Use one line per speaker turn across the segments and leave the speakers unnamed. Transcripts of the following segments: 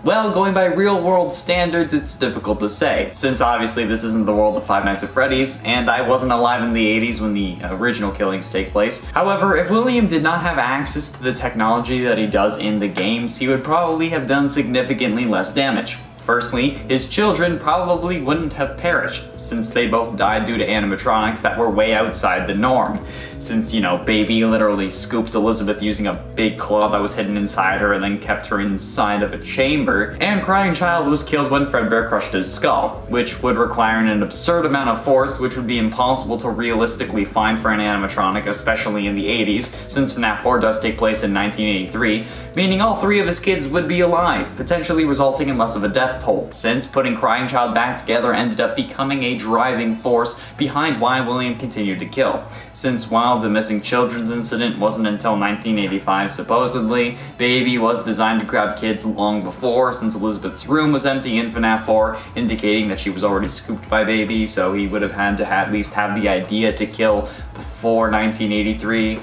Well, going by real world standards, it's difficult to say, since obviously this isn't the world of Five Nights at Freddy's, and I wasn't alive in the 80s when the original killings take place. However, if William did not have access to the technology that he does in the games, he would probably have done significantly less damage. Firstly, his children probably wouldn't have perished, since they both died due to animatronics that were way outside the norm. Since, you know, Baby literally scooped Elizabeth using a big claw that was hidden inside her and then kept her inside of a chamber, and Crying Child was killed when Fredbear crushed his skull, which would require an absurd amount of force which would be impossible to realistically find for an animatronic, especially in the 80s, since FNAF 4 does take place in 1983, meaning all three of his kids would be alive, potentially resulting in less of a death toll, since putting Crying Child back together ended up becoming a driving force behind why William continued to kill. Since while the missing children's incident wasn't until 1985 supposedly, Baby was designed to grab kids long before, since Elizabeth's room was empty in FNAF 4, indicating that she was already scooped by Baby, so he would have had to at least have the idea to kill before 1983.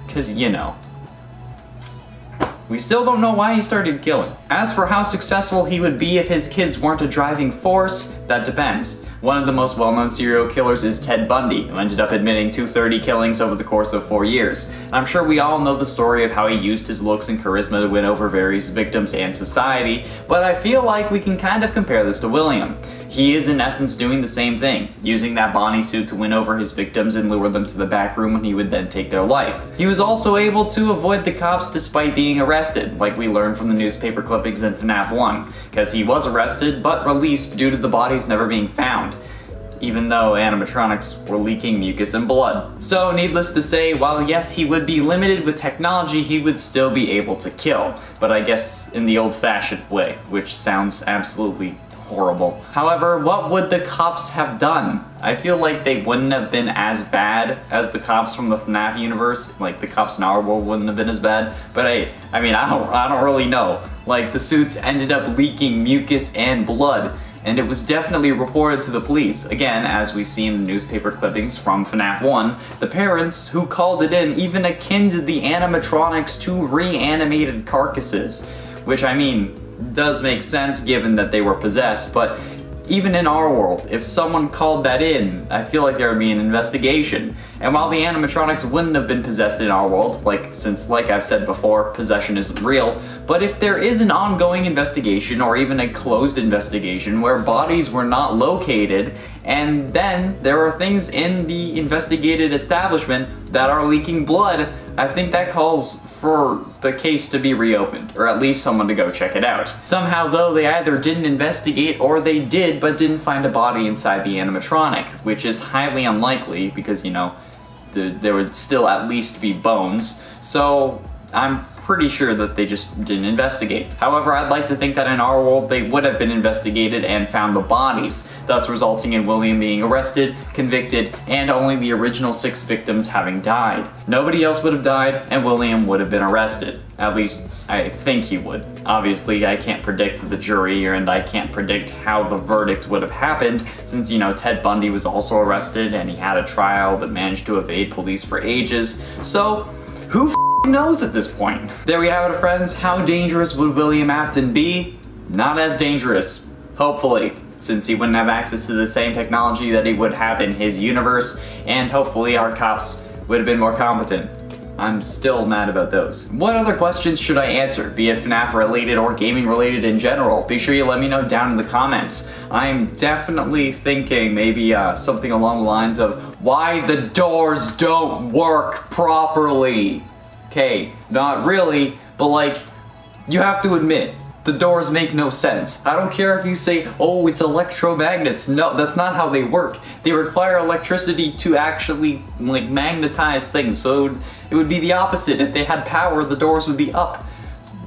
Because, you know. We still don't know why he started killing. As for how successful he would be if his kids weren't a driving force, that depends. One of the most well-known serial killers is Ted Bundy, who ended up admitting to 30 killings over the course of 4 years. I'm sure we all know the story of how he used his looks and charisma to win over various victims and society, but I feel like we can kind of compare this to William. He is in essence doing the same thing, using that Bonnie suit to win over his victims and lure them to the back room when he would then take their life. He was also able to avoid the cops despite being arrested, like we learned from the newspaper clippings in FNAF 1, because he was arrested but released due to the bodies never being found, even though animatronics were leaking mucus and blood. So needless to say, while yes he would be limited with technology, he would still be able to kill, but I guess in the old-fashioned way, which sounds absolutely horrible. However, what would the cops have done? I feel like they wouldn't have been as bad as the cops from the FNAF universe. Like, the cops in our world wouldn't have been as bad, but I mean, I don't really know. Like, the suits ended up leaking mucus and blood, and it was definitely reported to the police. Again, as we see in the newspaper clippings from FNAF 1, the parents who called it in even akin to the animatronics to reanimated carcasses, which, I mean, does make sense given that they were possessed, but even in our world, if someone called that in, I feel like there would be an investigation. And while the animatronics wouldn't have been possessed in our world, since like I've said before, possession isn't real, but if there is an ongoing investigation or even a closed investigation where bodies were not located, and then there are things in the investigated establishment that are leaking blood, I think that calls for the case to be reopened, or at least someone to go check it out. Somehow though, they either didn't investigate or they did but didn't find a body inside the animatronic, which is highly unlikely because, you know, there would still at least be bones, so I'm pretty sure that they just didn't investigate. However, I'd like to think that in our world they would have been investigated and found the bodies, thus resulting in William being arrested, convicted, and only the original 6 victims having died. Nobody else would have died, and William would have been arrested. At least, I think he would. Obviously, I can't predict the jury, and I can't predict how the verdict would have happened, since, you know, Ted Bundy was also arrested, and he had a trial but managed to evade police for ages, so who knows at this point? There we have it, friends. How dangerous would William Afton be? Not as dangerous, hopefully, since he wouldn't have access to the same technology that he would have in his universe, and hopefully our cops would have been more competent. I'm still mad about those. What other questions should I answer, be it FNAF related or gaming related in general? Be sure you let me know down in the comments. I'm definitely thinking maybe something along the lines of why the doors don't work properly. Okay, not really, but like, you have to admit, the doors make no sense. I don't care if you say, oh, it's electromagnets. No, that's not how they work. They require electricity to actually, like, magnetize things, so it would be the opposite. If they had power, the doors would be up.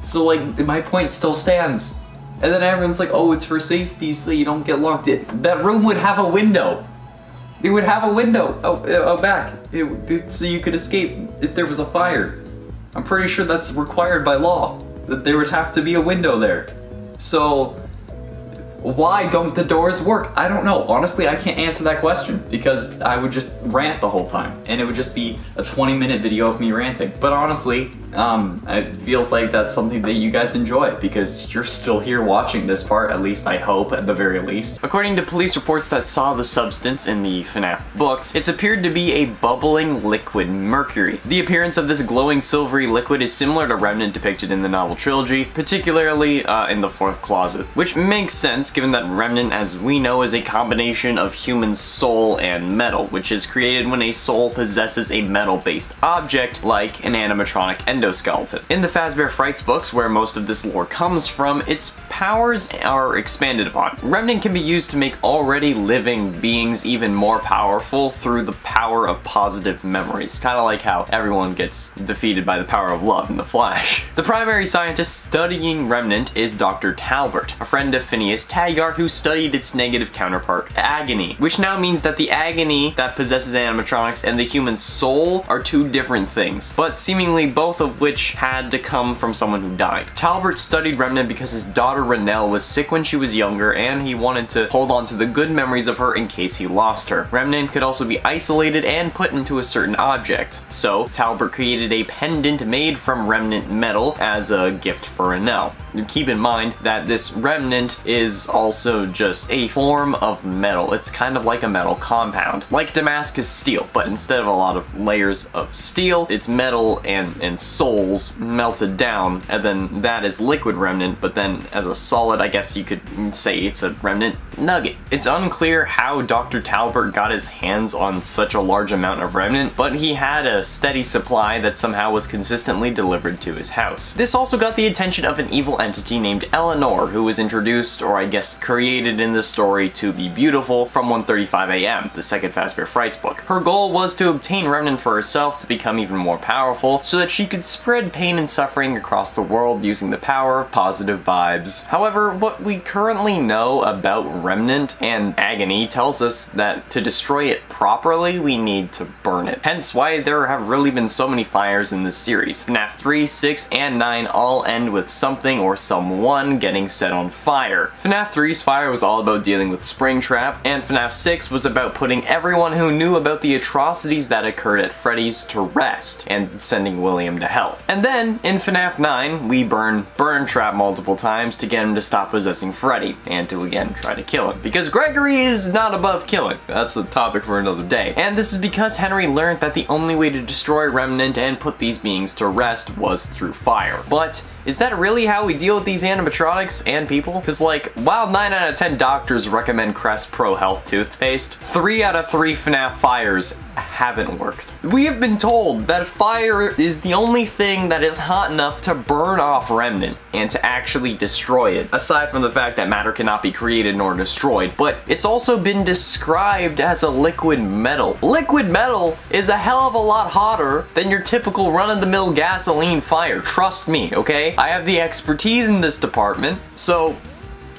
So, like, my point still stands. And then everyone's like, oh, it's for safety so you don't get locked in. That room would have a window. It would have a window out back, so you could escape if there was a fire. I'm pretty sure that's required by law, that there would have to be a window there. So, why don't the doors work? I don't know. Honestly, I can't answer that question because I would just rant the whole time and it would just be a 20-minute video of me ranting. But honestly, It feels like that's something that you guys enjoy because you're still here watching this part, at least I hope, at the very least. According to police reports that saw the substance in the FNAF books, it's appeared to be a bubbling liquid mercury. The appearance of this glowing silvery liquid is similar to Remnant depicted in the novel trilogy, particularly in the fourth closet, which makes sense given that Remnant, as we know, is a combination of human soul and metal, which is created when a soul possesses a metal-based object like an animatronic endoskeleton. In the Fazbear Frights books, where most of this lore comes from, its powers are expanded upon. Remnant can be used to make already living beings even more powerful through the power of positive memories, kind of like how everyone gets defeated by the power of love in The Flash. The primary scientist studying Remnant is Dr. Talbert, a friend of Phineas Taggart who studied its negative counterpart, Agony, which now means that the agony that possesses animatronics and the human soul are two different things, but seemingly both of which had to come from someone who died. Talbert studied Remnant because his daughter Renelle was sick when she was younger and he wanted to hold on to the good memories of her in case he lost her. Remnant could also be isolated and put into a certain object, so Talbert created a pendant made from Remnant metal as a gift for Renelle. Keep in mind that this Remnant is also just a form of metal. It's kind of like a metal compound, like Damascus steel, but instead of a lot of layers of steel, it's metal and souls melted down, and then that is liquid Remnant, but then as a solid, I guess you could say it's a Remnant nugget. It's unclear how Dr. Talbert got his hands on such a large amount of Remnant, but he had a steady supply that somehow was consistently delivered to his house. This also got the attention of an evil entity named Eleanor, who was introduced, or I guess created in the story, to be beautiful from 1:35 AM, the second Fazbear Frights book. Her goal was to obtain Remnant for herself to become even more powerful, so that she could spread pain and suffering across the world using the power of positive vibes. However, what we currently know about Remnant and Agony tells us that to destroy it properly, we need to burn it. Hence why there have really been so many fires in this series. FNAF 3, 6, and 9 all end with something or someone getting set on fire. FNAF 3's fire was all about dealing with Springtrap, and FNAF 6 was about putting everyone who knew about the atrocities that occurred at Freddy's to rest, and sending William to hell. And then, in FNAF 9, we burn Trap multiple times to get him to stop possessing Freddy, and to again try to kill him. Because Gregory is not above killing. That's a topic for another day. And this is because Henry learned that the only way to destroy Remnant and put these beings to rest was through fire. But is that really how we deal with these animatronics and people? Because like, while 9 out of 10 doctors recommend Crest Pro Health toothpaste, 3 out of 3 FNAF fires haven't worked. We have been told that fire is the only thing that is hot enough to burn off Remnant and to actually destroy it, aside from the fact that matter cannot be created nor destroyed, but it's also been described as a liquid metal. Liquid metal is a hell of a lot hotter than your typical run-of-the-mill gasoline fire, trust me, okay? I have the expertise in this department, so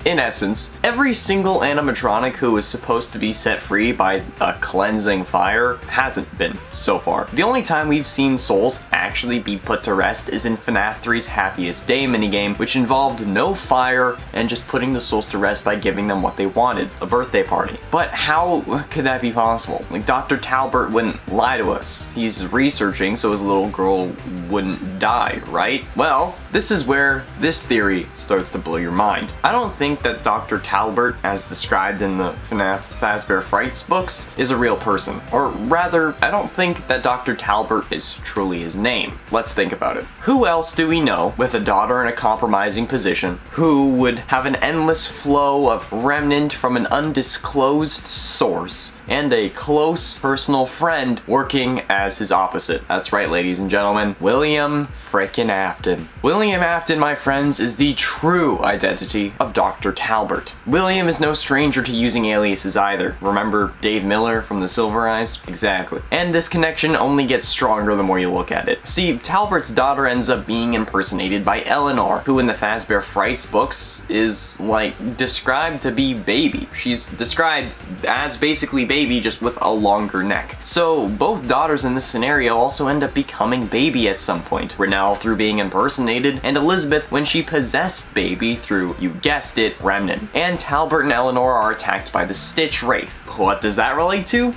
in essence, every single animatronic who is supposed to be set free by a cleansing fire hasn't been so far. The only time we've seen souls actually be put to rest is in FNAF 3's Happiest Day minigame, which involved no fire and just putting the souls to rest by giving them what they wanted, a birthday party. But how could that be possible? Like, Dr. Talbert wouldn't lie to us. He's researching so his little girl wouldn't die, right? Well, this is where this theory starts to blow your mind. I don't think that Dr. Talbert, as described in the FNAF Fazbear Frights books, is a real person. Or rather, I don't think that Dr. Talbert is truly his name. Let's think about it. Who else do we know with a daughter in a compromising position who would have an endless flow of Remnant from an undisclosed source and a close personal friend working as his opposite? That's right, ladies and gentlemen, William frickin' Afton. William Afton, my friends, is the true identity of Dr. Talbert. William is no stranger to using aliases either. Remember Dave Miller from the Silver Eyes? Exactly. And this connection only gets stronger the more you look at it. See, Talbert's daughter ends up being impersonated by Eleanor, who in the Fazbear Frights books is, like, described to be Baby. She's described as basically Baby, just with a longer neck. So both daughters in this scenario also end up becoming Baby at some point. Renelle through being impersonated, and Elizabeth when she possessed Baby through, you guessed it, Remnant. And Talbert and Eleanor are attacked by the Stitch Wraith,
What does that relate to?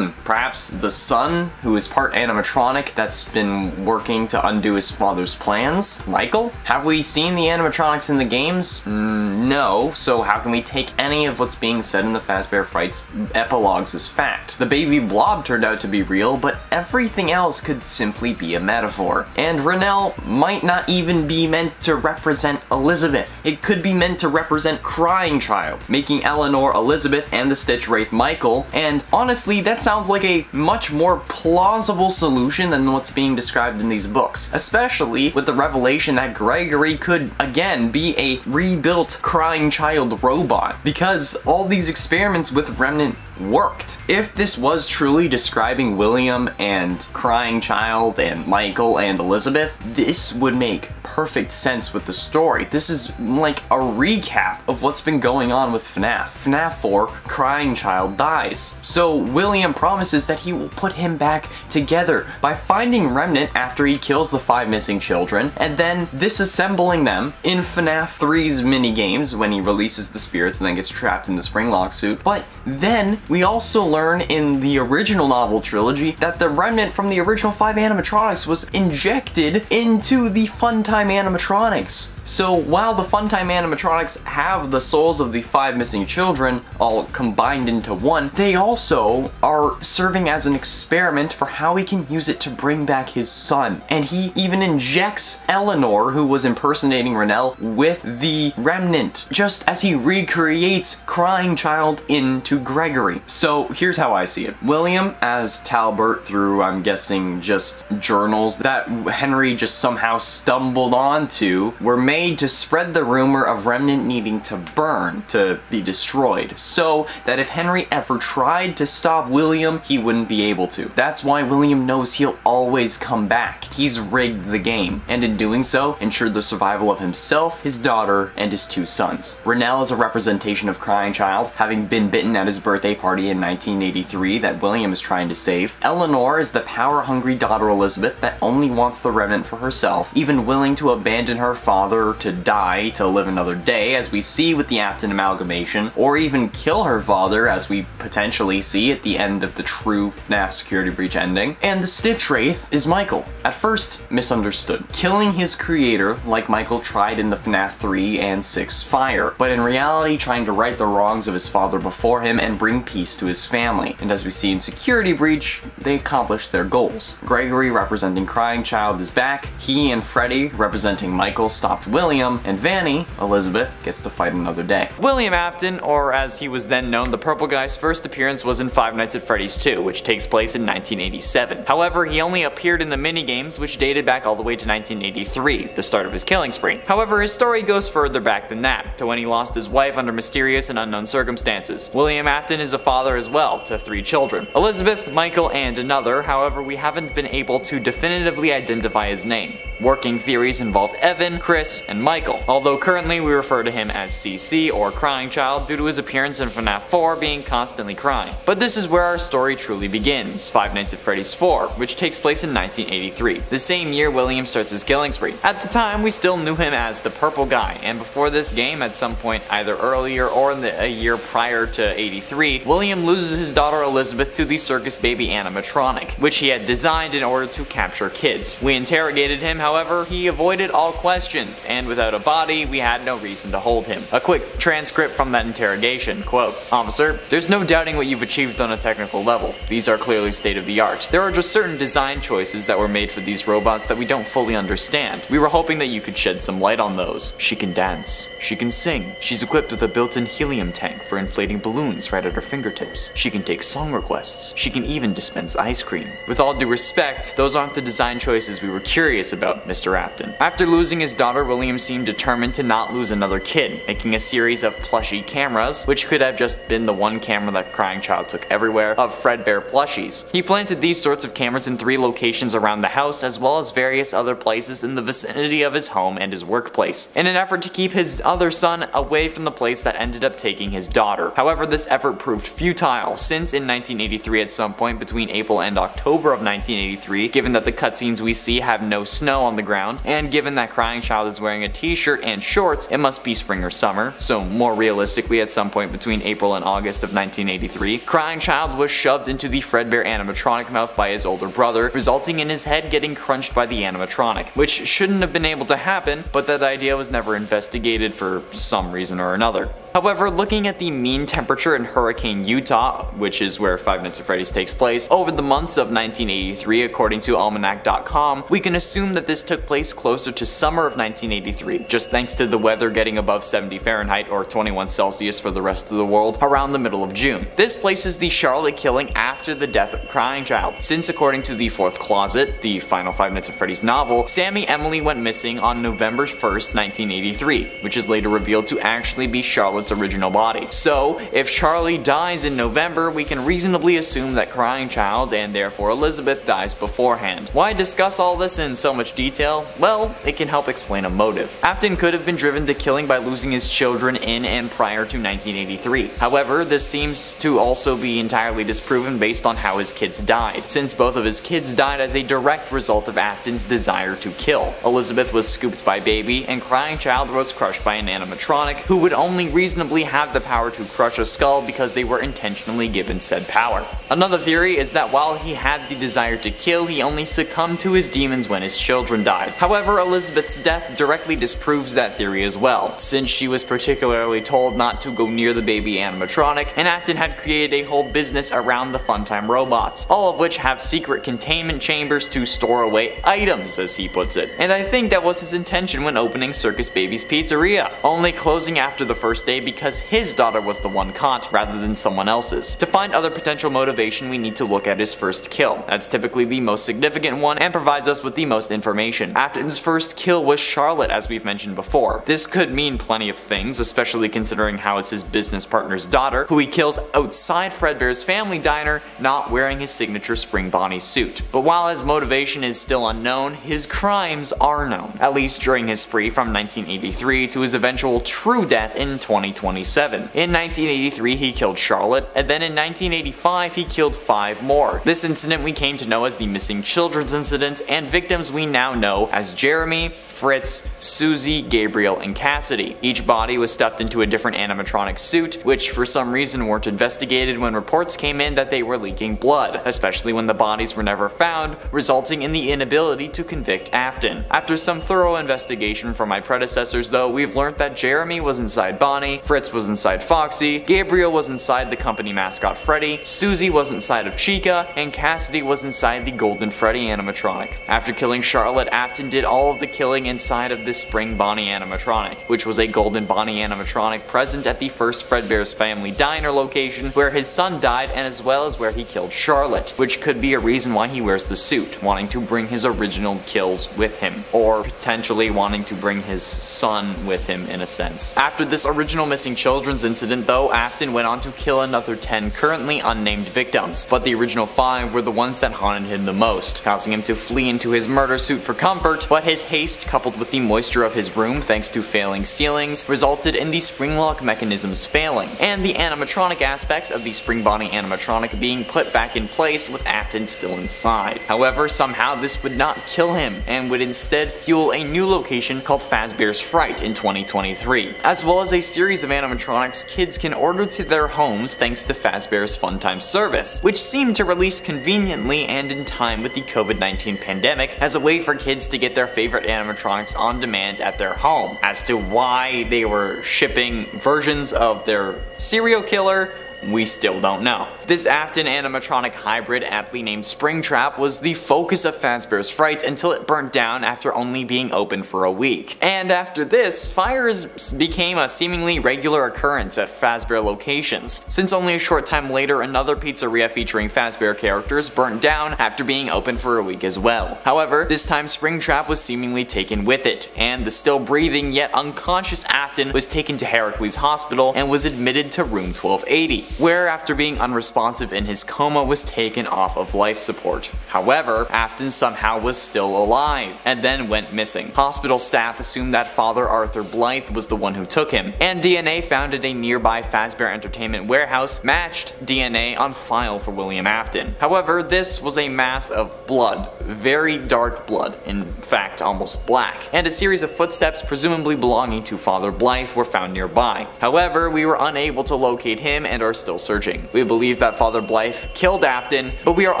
Perhaps the son, who is part animatronic that's been working to undo his father's plans? Michael? Have we seen the animatronics in the games? No, so how can we take any of what's being said in the Fazbear Frights epilogues as fact? The baby blob turned out to be real, but everything else could simply be a metaphor. And Rennell might not even be meant to represent Elizabeth. It could be meant to represent Crying Child, making Eleanor Elizabeth and the Stitch Wraith Michael, and honestly, that sounds like a much more plausible solution than what's being described in these books, especially with the revelation that Gregory could, again, be a rebuilt Crying Child robot, because all these experiments with Remnant worked. If this was truly describing William and Crying Child and Michael and Elizabeth, this would make perfect sense with the story. This is like a recap of what's been going on with FNAF. FNAF 4, Crying Child dies. So William promises that he will put him back together by finding Remnant after he kills the 5 missing children and then disassembling them in FNAF 3's minigames when he releases the spirits and then gets trapped in the Springlock suit. But then we also learn in the original novel trilogy that the remnant from the original 5 animatronics was injected into the Funtime animatronics. So while the Funtime animatronics have the souls of the 5 missing children all combined into one, they also are serving as an experiment for how he can use it to bring back his son. And he even injects Eleanor, who was impersonating Rennell, with the remnant, just as he recreates Crying Child into Gregory. So here's how I see it. William as Talbot, through, I'm guessing, just journals that Henry just somehow stumbled onto, were made to spread the rumor of Remnant needing to burn, to be destroyed, so that if Henry ever tried to stop William, he wouldn't be able to. That's why William knows he'll always come back. He's rigged the game, and in doing so, ensured the survival of himself, his daughter, and his 2 sons. Rennell is a representation of Crying Child, having been bitten at his birthday party in 1983 that William is trying to save. Eleanor is the power-hungry daughter Elizabeth that only wants the remnant for herself, even willing to abandon her father to die to live another day, as we see with the Afton amalgamation, or even kill her father, as we potentially see at the end of the true FNAF Security Breach ending. And the Stitch Wraith is Michael, at first misunderstood, killing his creator like Michael tried in the FNAF 3 and 6 Fire, but in reality trying to right the wrongs of his father before him and bring peace to his family. And as we see in Security Breach, they accomplished their goals. Gregory, representing Crying Child, is back. He and Freddy, representing Michael, stopped William, and Vanny, Elizabeth, gets to fight another day.
William Afton, or as he was then known, the Purple Guy's first appearance was in Five Nights at Freddy's 2, which takes place in 1987. However, he only appeared in the minigames, which dated back all the way to 1983, the start of his killing spree. However, his story goes further back than that, to when he lost his wife under mysterious and unknown circumstances. William Afton is a father as well, to 3 children. Elizabeth, Michael, and another, however we haven't been able to definitively identify his name. Working theories involve Evan, Chris, and Michael, although currently we refer to him as CC or Crying Child due to his appearance in FNAF 4 being constantly crying. But this is where our story truly begins, Five Nights at Freddy's 4, which takes place in 1983, the same year William starts his killing spree. At the time, we still knew him as the Purple Guy, and before this game, at some point either earlier or in a year prior to 83, William loses his daughter Elizabeth to the Circus Baby animatronic, which he had designed in order to capture kids. We interrogated him, however, he avoided all questions, and without a body, we had no reason to hold him. A quick transcript from that interrogation, quote, "Officer, there's no doubting what you've achieved on a technical level. These are clearly state of the art. There are just certain design choices that were made for these robots that we don't fully understand. We were hoping that you could shed some light on those. She can dance. She can sing. She's equipped with a built-in helium tank for inflating balloons right at her fingertips. She can take song requests. She can even dispense ice cream. With all due respect, those aren't the design choices we were curious about, Mr. Afton." After losing his daughter, William seemed determined to not lose another kid, making a series of plushy cameras, which could have just been the one camera that Crying Child took everywhere, of Fredbear plushies. He planted these sorts of cameras in 3 locations around the house, as well as various other places in the vicinity of his home and his workplace, in an effort to keep his other son away from the place that ended up taking his daughter. However, this effort proved futile, since in 1983 at some point between April and October of 1983, given that the cutscenes we see have no snow on the ground, and given that Crying Child is wearing a t-shirt and shorts, it must be spring or summer, so more realistically at some point between April and August of 1983. Crying Child was shoved into the Fredbear animatronic mouth by his older brother, resulting in his head getting crunched by the animatronic, which shouldn't have been able to happen, but that idea was never investigated for some reason or another. However, looking at the mean temperature in Hurricane, Utah, which is where Five Nights at Freddy's takes place, over the months of 1983 according to Almanac.com, we can assume that this took place closer to summer of 1983, just thanks to the weather getting above 70 Fahrenheit or 21 Celsius for the rest of the world around the middle of June. This places the Charlotte killing after the death of Crying Child, since according to The Fourth Closet, the final Five Nights at Freddy's novel, Sammy Emily went missing on November 1st, 1983, which is later revealed to actually be Charlotte's original body. So, if Charlie dies in November, we can reasonably assume that Crying Child, and therefore Elizabeth, dies beforehand. Why discuss all this in so much detail? Well, it can help explain a motive. Afton could have been driven to killing by losing his children in and prior to 1983. However, this seems to also be entirely disproven based on how his kids died, since both of his kids died as a direct result of Afton's desire to kill. Elizabeth was scooped by Baby, and Crying Child was crushed by an animatronic, who would only reasonably have the power to crush a skull because they were intentionally given said power. Another theory is that while he had the desire to kill, he only succumbed to his demons when his children died. However, Elizabeth's death directly disproves that theory as well, since she was particularly told not to go near the baby animatronic, and Afton had created a whole business around the Funtime robots, all of which have secret containment chambers to store away items, as he puts it. And I think that was his intention when opening Circus Baby's Pizzeria, only closing after the first day because his daughter was the one caught rather than someone else's. To find other potential motivation, we need to look at his first kill. That's typically the most significant one and provides us with the most information. Afton's first kill was Charlotte, as we've mentioned before. This could mean plenty of things, especially considering how it's his business partner's daughter, who he kills outside Fredbear's family diner, not wearing his signature Spring Bonnie suit. But while his motivation is still unknown, his crimes are known, at least during his spree from 1983 to his eventual true death in 2027. In 1983 he killed Charlotte, and then in 1985 he killed 5 more. This incident we came to know as the Missing Children's Incident, and victims we now know as Jeremy, Fritz, Susie, Gabriel, and Cassidy. Each body was stuffed into a different animatronic suit, which for some reason weren't investigated when reports came in that they were leaking blood, especially when the bodies were never found, resulting in the inability to convict Afton. After some thorough investigation from my predecessors though, we've learned that Jeremy was inside Bonnie, Fritz was inside Foxy, Gabriel was inside the company mascot Freddy, Susie was inside of Chica, and Cassidy was inside the Golden Freddy animatronic. After killing Charlotte, Afton did all of the killing inside of this Spring Bonnie animatronic, which was a Golden Bonnie animatronic present at the first Fredbear's Family Diner location where his son died, and as well as where he killed Charlotte, which could be a reason why he wears the suit, wanting to bring his original kills with him, or potentially wanting to bring his son with him in a sense. After this original Missing Children's incident though, Afton went on to kill another 10 currently unnamed victims, but the original 5 were the ones that haunted him the most, causing him to flee into his murder suit for comfort, but his haste coupled with the moisture of his room thanks to failing ceilings resulted in the spring lock mechanisms failing, and the animatronic aspects of the Spring Bonnie animatronic being put back in place with Afton still inside. However, somehow this would not kill him, and would instead fuel a new location called Fazbear's Fright in 2023, as well as a series of animatronics kids can order to their homes thanks to Fazbear's Funtime service, which seemed to release conveniently and in time with the COVID-19 pandemic as a way for kids to get their favorite animatronics on demand at their home. As to why they were shipping versions of their serial killer, we still don't know. This Afton animatronic hybrid, aptly named Springtrap, was the focus of Fazbear's Fright until it burnt down after only being open for a week. And after this, fires became a seemingly regular occurrence at Fazbear locations, since only a short time later another pizzeria featuring Fazbear characters burnt down after being open for a week as well. However, this time Springtrap was seemingly taken with it, and the still breathing yet unconscious Afton was taken to Heracles Hospital and was admitted to room 1280. where after being unresponsive in his coma was taken off of life support. However, Afton somehow was still alive, and then went missing. Hospital staff assumed that Father Arthur Blythe was the one who took him, and DNA found at a nearby Fazbear Entertainment warehouse matched DNA on file for William Afton. However, this was a mass of blood, very dark blood, in fact almost black, and a series of footsteps presumably belonging to Father Blythe were found nearby. However, we were unable to locate him and are still searching. We believe that Father Blythe killed Afton, but we are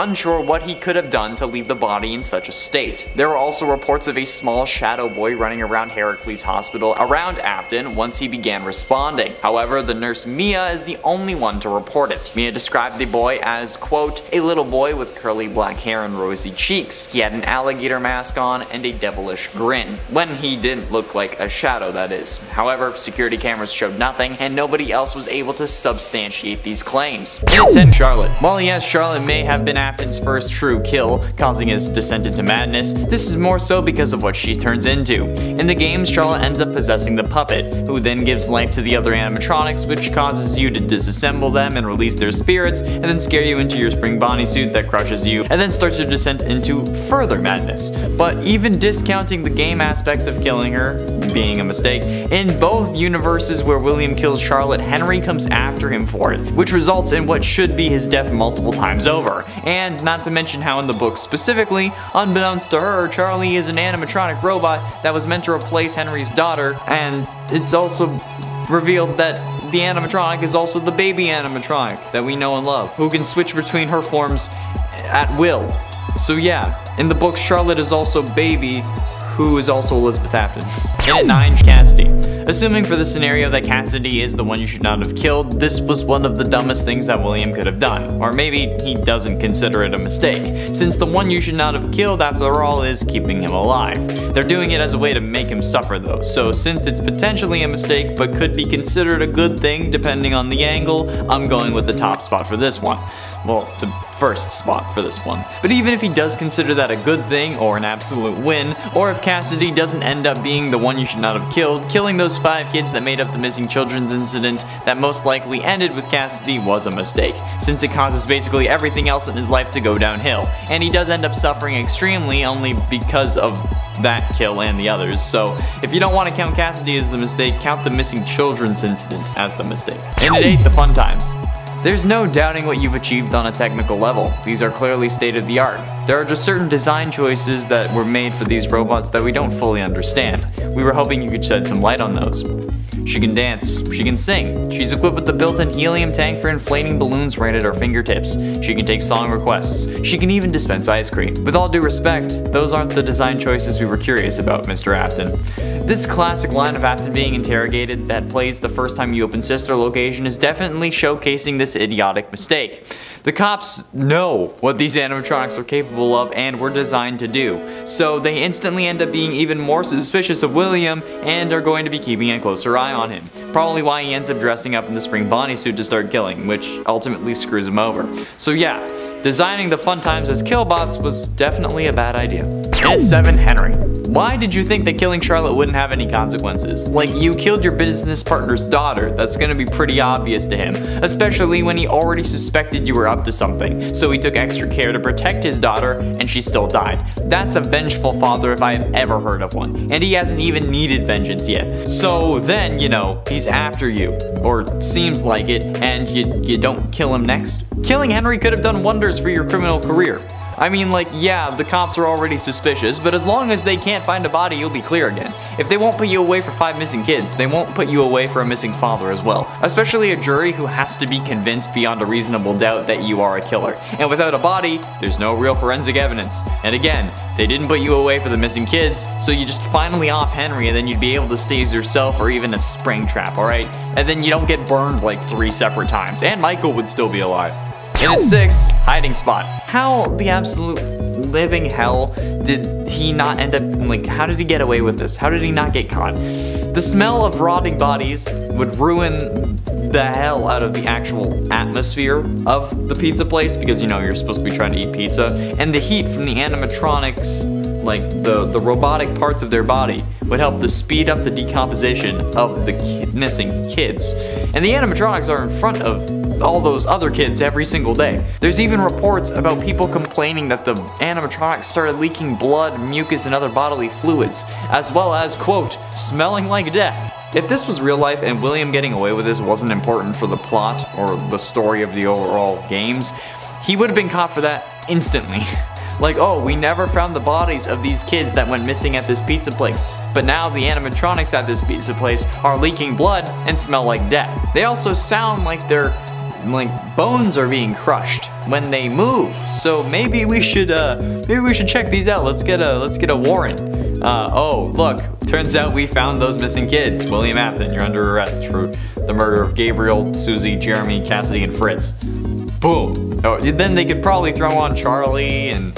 unsure what he could have done to leave the body in such a state. There were also reports of a small shadow boy running around Heracles Hospital around Afton once he began responding. However, the nurse Mia is the only one to report it. Mia described the boy as, quote, a little boy with curly black hair and rosy cheeks. He had an alligator mask on and a devilish grin. When he didn't look like a shadow, that is. However, security cameras showed nothing, and nobody else was able to substantiate these claims. In at 10, Charlotte. While yes, Charlotte may have been Afton's first true kill, causing his descent into madness, this is more so because of what she turns into. In the games, Charlotte ends up possessing the puppet, who then gives life to the other animatronics, which causes you to disassemble them and release their spirits, and then scare you into your spring bodysuit that crushes you, and then starts your descent into further madness. But even discounting the game aspects of killing her being a mistake, in both universes where William kills Charlotte, Henry comes after him for it, which results in what should be his death multiple times over. And not to mention how in the book specifically, unbeknownst to her, Charlie is an animatronic robot that was meant to replace Henry's daughter, and it's also revealed that the animatronic is also the baby animatronic that we know and love, who can switch between her forms at will. So yeah, in the books, Charlotte is also baby, who is also Elizabeth Afton. And at 9, Cassidy. Assuming for the scenario that Cassidy is the one you should not have killed, this was one of the dumbest things that William could have done. Or maybe he doesn't consider it a mistake, since the one you should not have killed after all is keeping him alive. They're doing it as a way to make him suffer though, so since it's potentially a mistake but could be considered a good thing depending on the angle, I'm going with the top spot for this one. Well, the first spot for this one. But even if he does consider that a good thing or an absolute win, or if Cassidy doesn't end up being the one you should not have killed, killing those 5 kids that made up the missing children's incident that most likely ended with Cassidy was a mistake, since it causes basically everything else in his life to go downhill, and he does end up suffering extremely only because of that kill and the others. So if you don't want to count Cassidy as the mistake, count the missing children's incident as the mistake. And at 8, the fun times. There's no doubting what you've achieved on a technical level. These are clearly state of the art. There are just certain design choices that were made for these robots that we don't fully understand. We were hoping you could shed some light on those. She can dance, she can sing, she's equipped with the built-in helium tank for inflating balloons right at her fingertips, she can take song requests, she can even dispense ice cream. With all due respect, those aren't the design choices we were curious about, Mr. Afton. This classic line of Afton being interrogated that plays the first time you open Sister Location is definitely showcasing this idiotic mistake. The cops know what these animatronics are capable of and were designed to do, so they instantly end up being even more suspicious of William and are going to be keeping a closer eye on him. Probably why he ends up dressing up in the spring bodysuit to start killing, which ultimately screws him over. So yeah, designing the fun times as killbots was definitely a bad idea. And at 7, Henry. Why did you think that killing Charlotte wouldn't have any consequences? Like, you killed your business partner's daughter, that's gonna be pretty obvious to him, especially when he already suspected you were up to something, so he took extra care to protect his daughter, and she still died. That's a vengeful father if I have ever heard of one, and he hasn't even needed vengeance yet. So then, you know, he's after you, or seems like it, and you don't kill him next? Killing Henry could have done wonders for your criminal career. I mean, like, yeah, the cops are already suspicious, but as long as they can't find a body, you'll be clear again. If they won't put you away for 5 missing kids, they won't put you away for a missing father as well. Especially a jury who has to be convinced beyond a reasonable doubt that you are a killer. And without a body, there's no real forensic evidence. And again, they didn't put you away for the missing kids, so you just finally off Henry and then you'd be able to stase yourself or even a spring trap, alright? And then you don't get burned like 3 separate times, and Michael would still be alive. And at 6, hiding spot. How the absolute living hell did he not end up, like, how did he get away with this? How did he not get caught? The smell of rotting bodies would ruin the hell out of the actual atmosphere of the pizza place because, you know, you're supposed to be trying to eat pizza. And the heat from the animatronics, like the robotic parts of their body,
would help to speed up the decomposition of the missing kids. And the animatronics are in front of all those other kids every single day. There's even reports about people complaining that the animatronics started leaking blood, mucus, and other bodily fluids, as well as, quote, smelling like death. If this was real life and William getting away with this wasn't important for the plot or the story of the overall games, he would have been caught for that instantly. Like, oh, we never found the bodies of these kids that went missing at this pizza place, but now the animatronics at this pizza place are leaking blood and smell like death. They also sound like their bones are being crushed when they move. So maybe we should check these out. Let's get a warrant. Oh, look, turns out we found those missing kids. William Afton, you're under arrest for the murder of Gabriel, Susie, Jeremy, Cassidy, and Fritz. Boom. Oh, then they could probably throw on Charlie and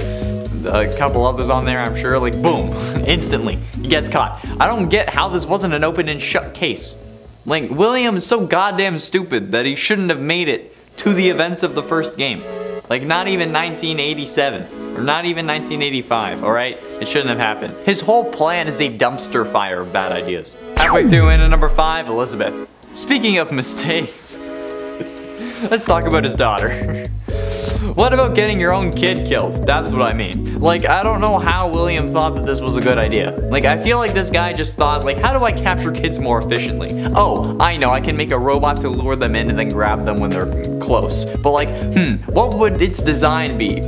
a couple others on there, I'm sure. Like, boom, instantly, he gets caught. I don't get how this wasn't an open and shut case. Like, William is so goddamn stupid that he shouldn't have made it to the events of the first game. Like, not even 1987, or not even 1985, alright? It shouldn't have happened. His whole plan is a dumpster fire of bad ideas. Halfway through into number 5, Elizabeth. Speaking of mistakes, let's talk about his daughter. What about getting your own kid killed? That's what I mean. Like, I don't know how William thought that this was a good idea. Like, I feel like this guy just thought, like, how do I capture kids more efficiently? Oh, I know, I can make a robot to lure them in and then grab them when they're close. But like, what would its design be?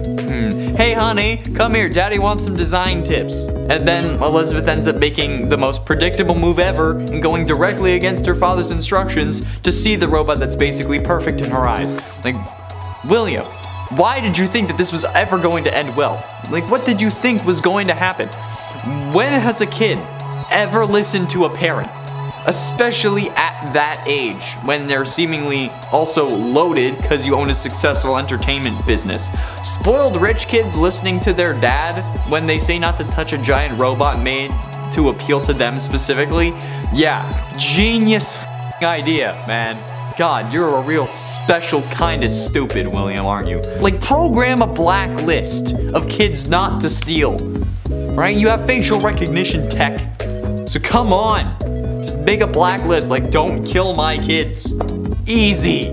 Hey honey, come here, daddy wants some design tips. And then Elizabeth ends up making the most predictable move ever and going directly against her father's instructions to see the robot that's basically perfect in her eyes. Like, William, why did you think that this was ever going to end well? Like, what did you think was going to happen? When has a kid ever listened to a parent? Especially at that age, when they're seemingly also loaded because you own a successful entertainment business. Spoiled rich kids listening to their dad when they say not to touch a giant robot made to appeal to them specifically? Yeah, genius idea, man. God, you're a real special kind of stupid, William, aren't you? Like, program a blacklist of kids not to steal, right? You have facial recognition tech, so come on. Just make a blacklist, like, don't kill my kids. Easy.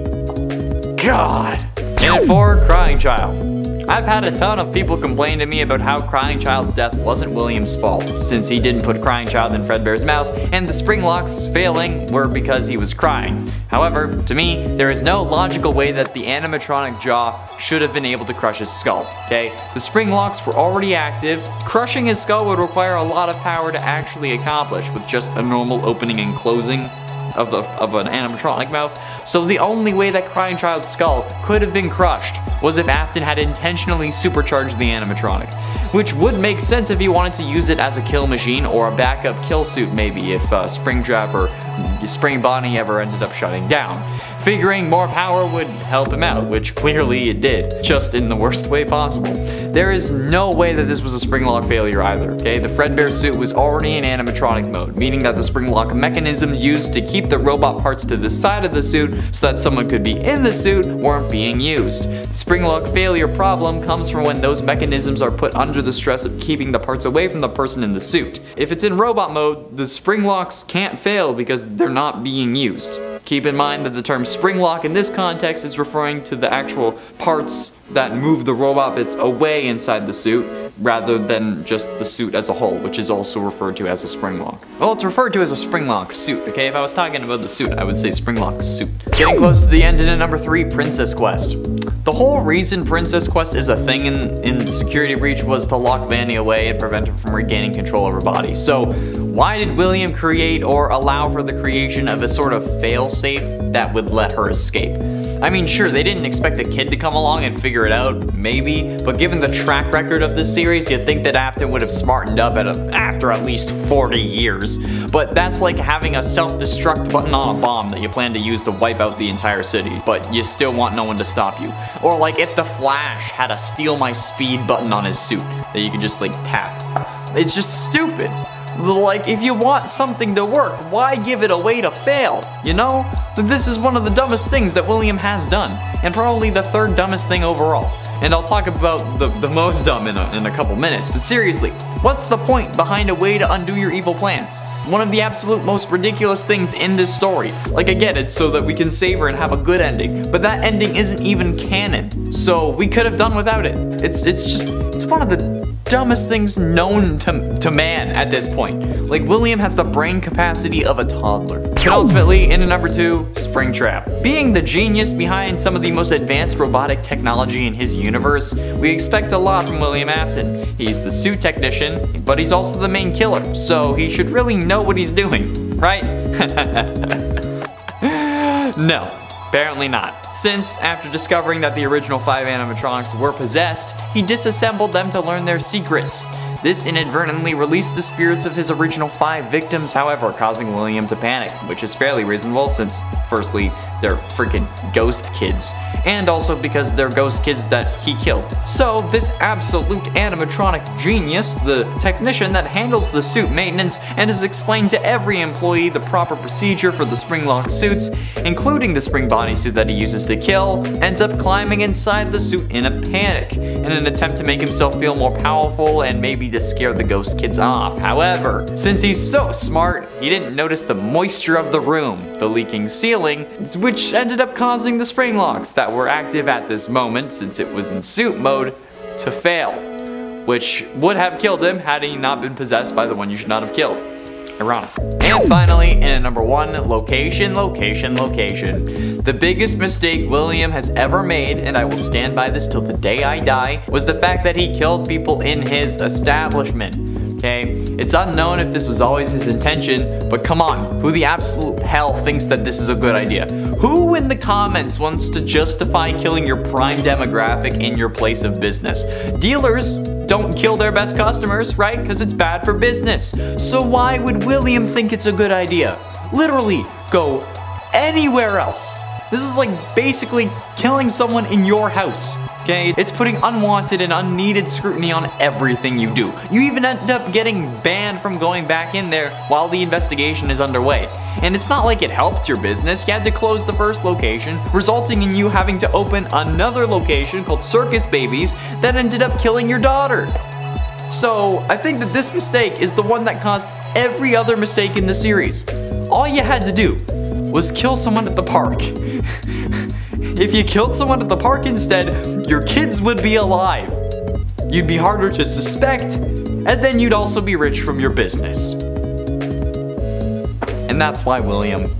God. And at 4, Crying Child. I've had a ton of people complain to me about how Crying Child's death wasn't William's fault, since he didn't put Crying Child in Fredbear's mouth, and the spring locks failing were because he was crying. However, to me, there is no logical way that the animatronic jaw should have been able to crush his skull, okay? The spring locks were already active. Crushing his skull would require a lot of power to actually accomplish with just a normal opening and closing of an animatronic mouth. So the only way that Crying Child's skull could have been crushed was if Afton had intentionally supercharged the animatronic, which would make sense if he wanted to use it as a kill machine or a backup kill suit, maybe, if Springtrap or Spring Bonnie ever ended up shutting down. Figuring more power would help him out, which clearly it did, just in the worst way possible. There is no way that this was a spring lock failure either, okay? The Fredbear suit was already in animatronic mode, meaning that the spring lock mechanisms used to keep the robot parts to the side of the suit so that someone could be in the suit weren't being used. The spring lock failure problem comes from when those mechanisms are put under the stress of keeping the parts away from the person in the suit. If it's in robot mode, the spring locks can't fail because they're not being used. Keep in mind that the term spring lock in this context is referring to the actual parts that move the robot bits away inside the suit, rather than just the suit as a whole, which is also referred to as a spring lock. Well, it's referred to as a spring lock suit, okay? If I was talking about the suit, I would say spring lock suit. Getting close to the end, and at number 3, Princess Quest. The whole reason Princess Quest is a thing in the security breach was to lock Vanny away and prevent her from regaining control of her body. So why did William create or allow for the creation of a sort of fail-safe that would let her escape? I mean, sure, they didn't expect a kid to come along and figure it out, maybe, but given the track record of this series, you'd think that Afton would have smartened up after at least 40 years. But that's like having a self-destruct button on a bomb that you plan to use to wipe out the entire city, but you still want no one to stop you. Or like if the Flash had a steal my speed button on his suit that you could just like tap. It's just stupid. Like, if you want something to work, why give it away to fail, you know? This is one of the dumbest things that William has done, and probably the 3rd dumbest thing overall. and I'll talk about the most dumb in a couple minutes, but seriously, what's the point behind a way to undo your evil plans? One of the absolute most ridiculous things in this story. Like, I get it, so that we can save her and have a good ending, but that ending isn't even canon, so we could have done without it. It's one of the dumbest things known to man at this point. Like, William has the brain capacity of a toddler. And ultimately, in number 2, Springtrap. Being the genius behind some of the most advanced robotic technology in his universe, we expect a lot from William Afton. He's the suit technician, but he's also the main killer, so he should really know what he's doing, right? No. Apparently not, since after discovering that the original 5 animatronics were possessed, he disassembled them to learn their secrets. This inadvertently released the spirits of his original 5 victims, however, causing William to panic, which is fairly reasonable since, firstly, they're freaking ghost kids, and also because they're ghost kids that he killed. So, this absolute animatronic genius, the technician that handles the suit maintenance and has explained to every employee the proper procedure for the spring-lock suits, including the spring bodysuit that he uses to kill, ends up climbing inside the suit in a panic, in an attempt to make himself feel more powerful and maybe to scare the ghost kids off. However, since he's so smart, he didn't notice the moisture of the room, the leaking ceiling, which ended up causing the spring locks that were active at this moment, since it was in suit mode, to fail, which would have killed him had he not been possessed by the one you should not have killed. Ironic. And finally, in at number 1, location. The biggest mistake William has ever made, and I will stand by this till the day I die, was the fact that he killed people in his establishment. Okay, it's unknown if this was always his intention, but come on, who the absolute hell thinks that this is a good idea? Who in the comments wants to justify killing your prime demographic in your place of business? Dealers don't kill their best customers, right? Because it's bad for business. So why would William think it's a good idea? Literally, go anywhere else. This is like basically killing someone in your house. Okay, it's putting unwanted and unneeded scrutiny on everything you do. You even end up getting banned from going back in there while the investigation is underway. And it's not like it helped your business. You had to close the first location, resulting in you having to open another location called Circus Babies that ended up killing your daughter. So I think that this mistake is the one that caused every other mistake in the series. All you had to do was kill someone at the park. If you killed someone at the park instead, your kids would be alive. You'd be harder to suspect, and then you'd also be rich from your business. And that's why William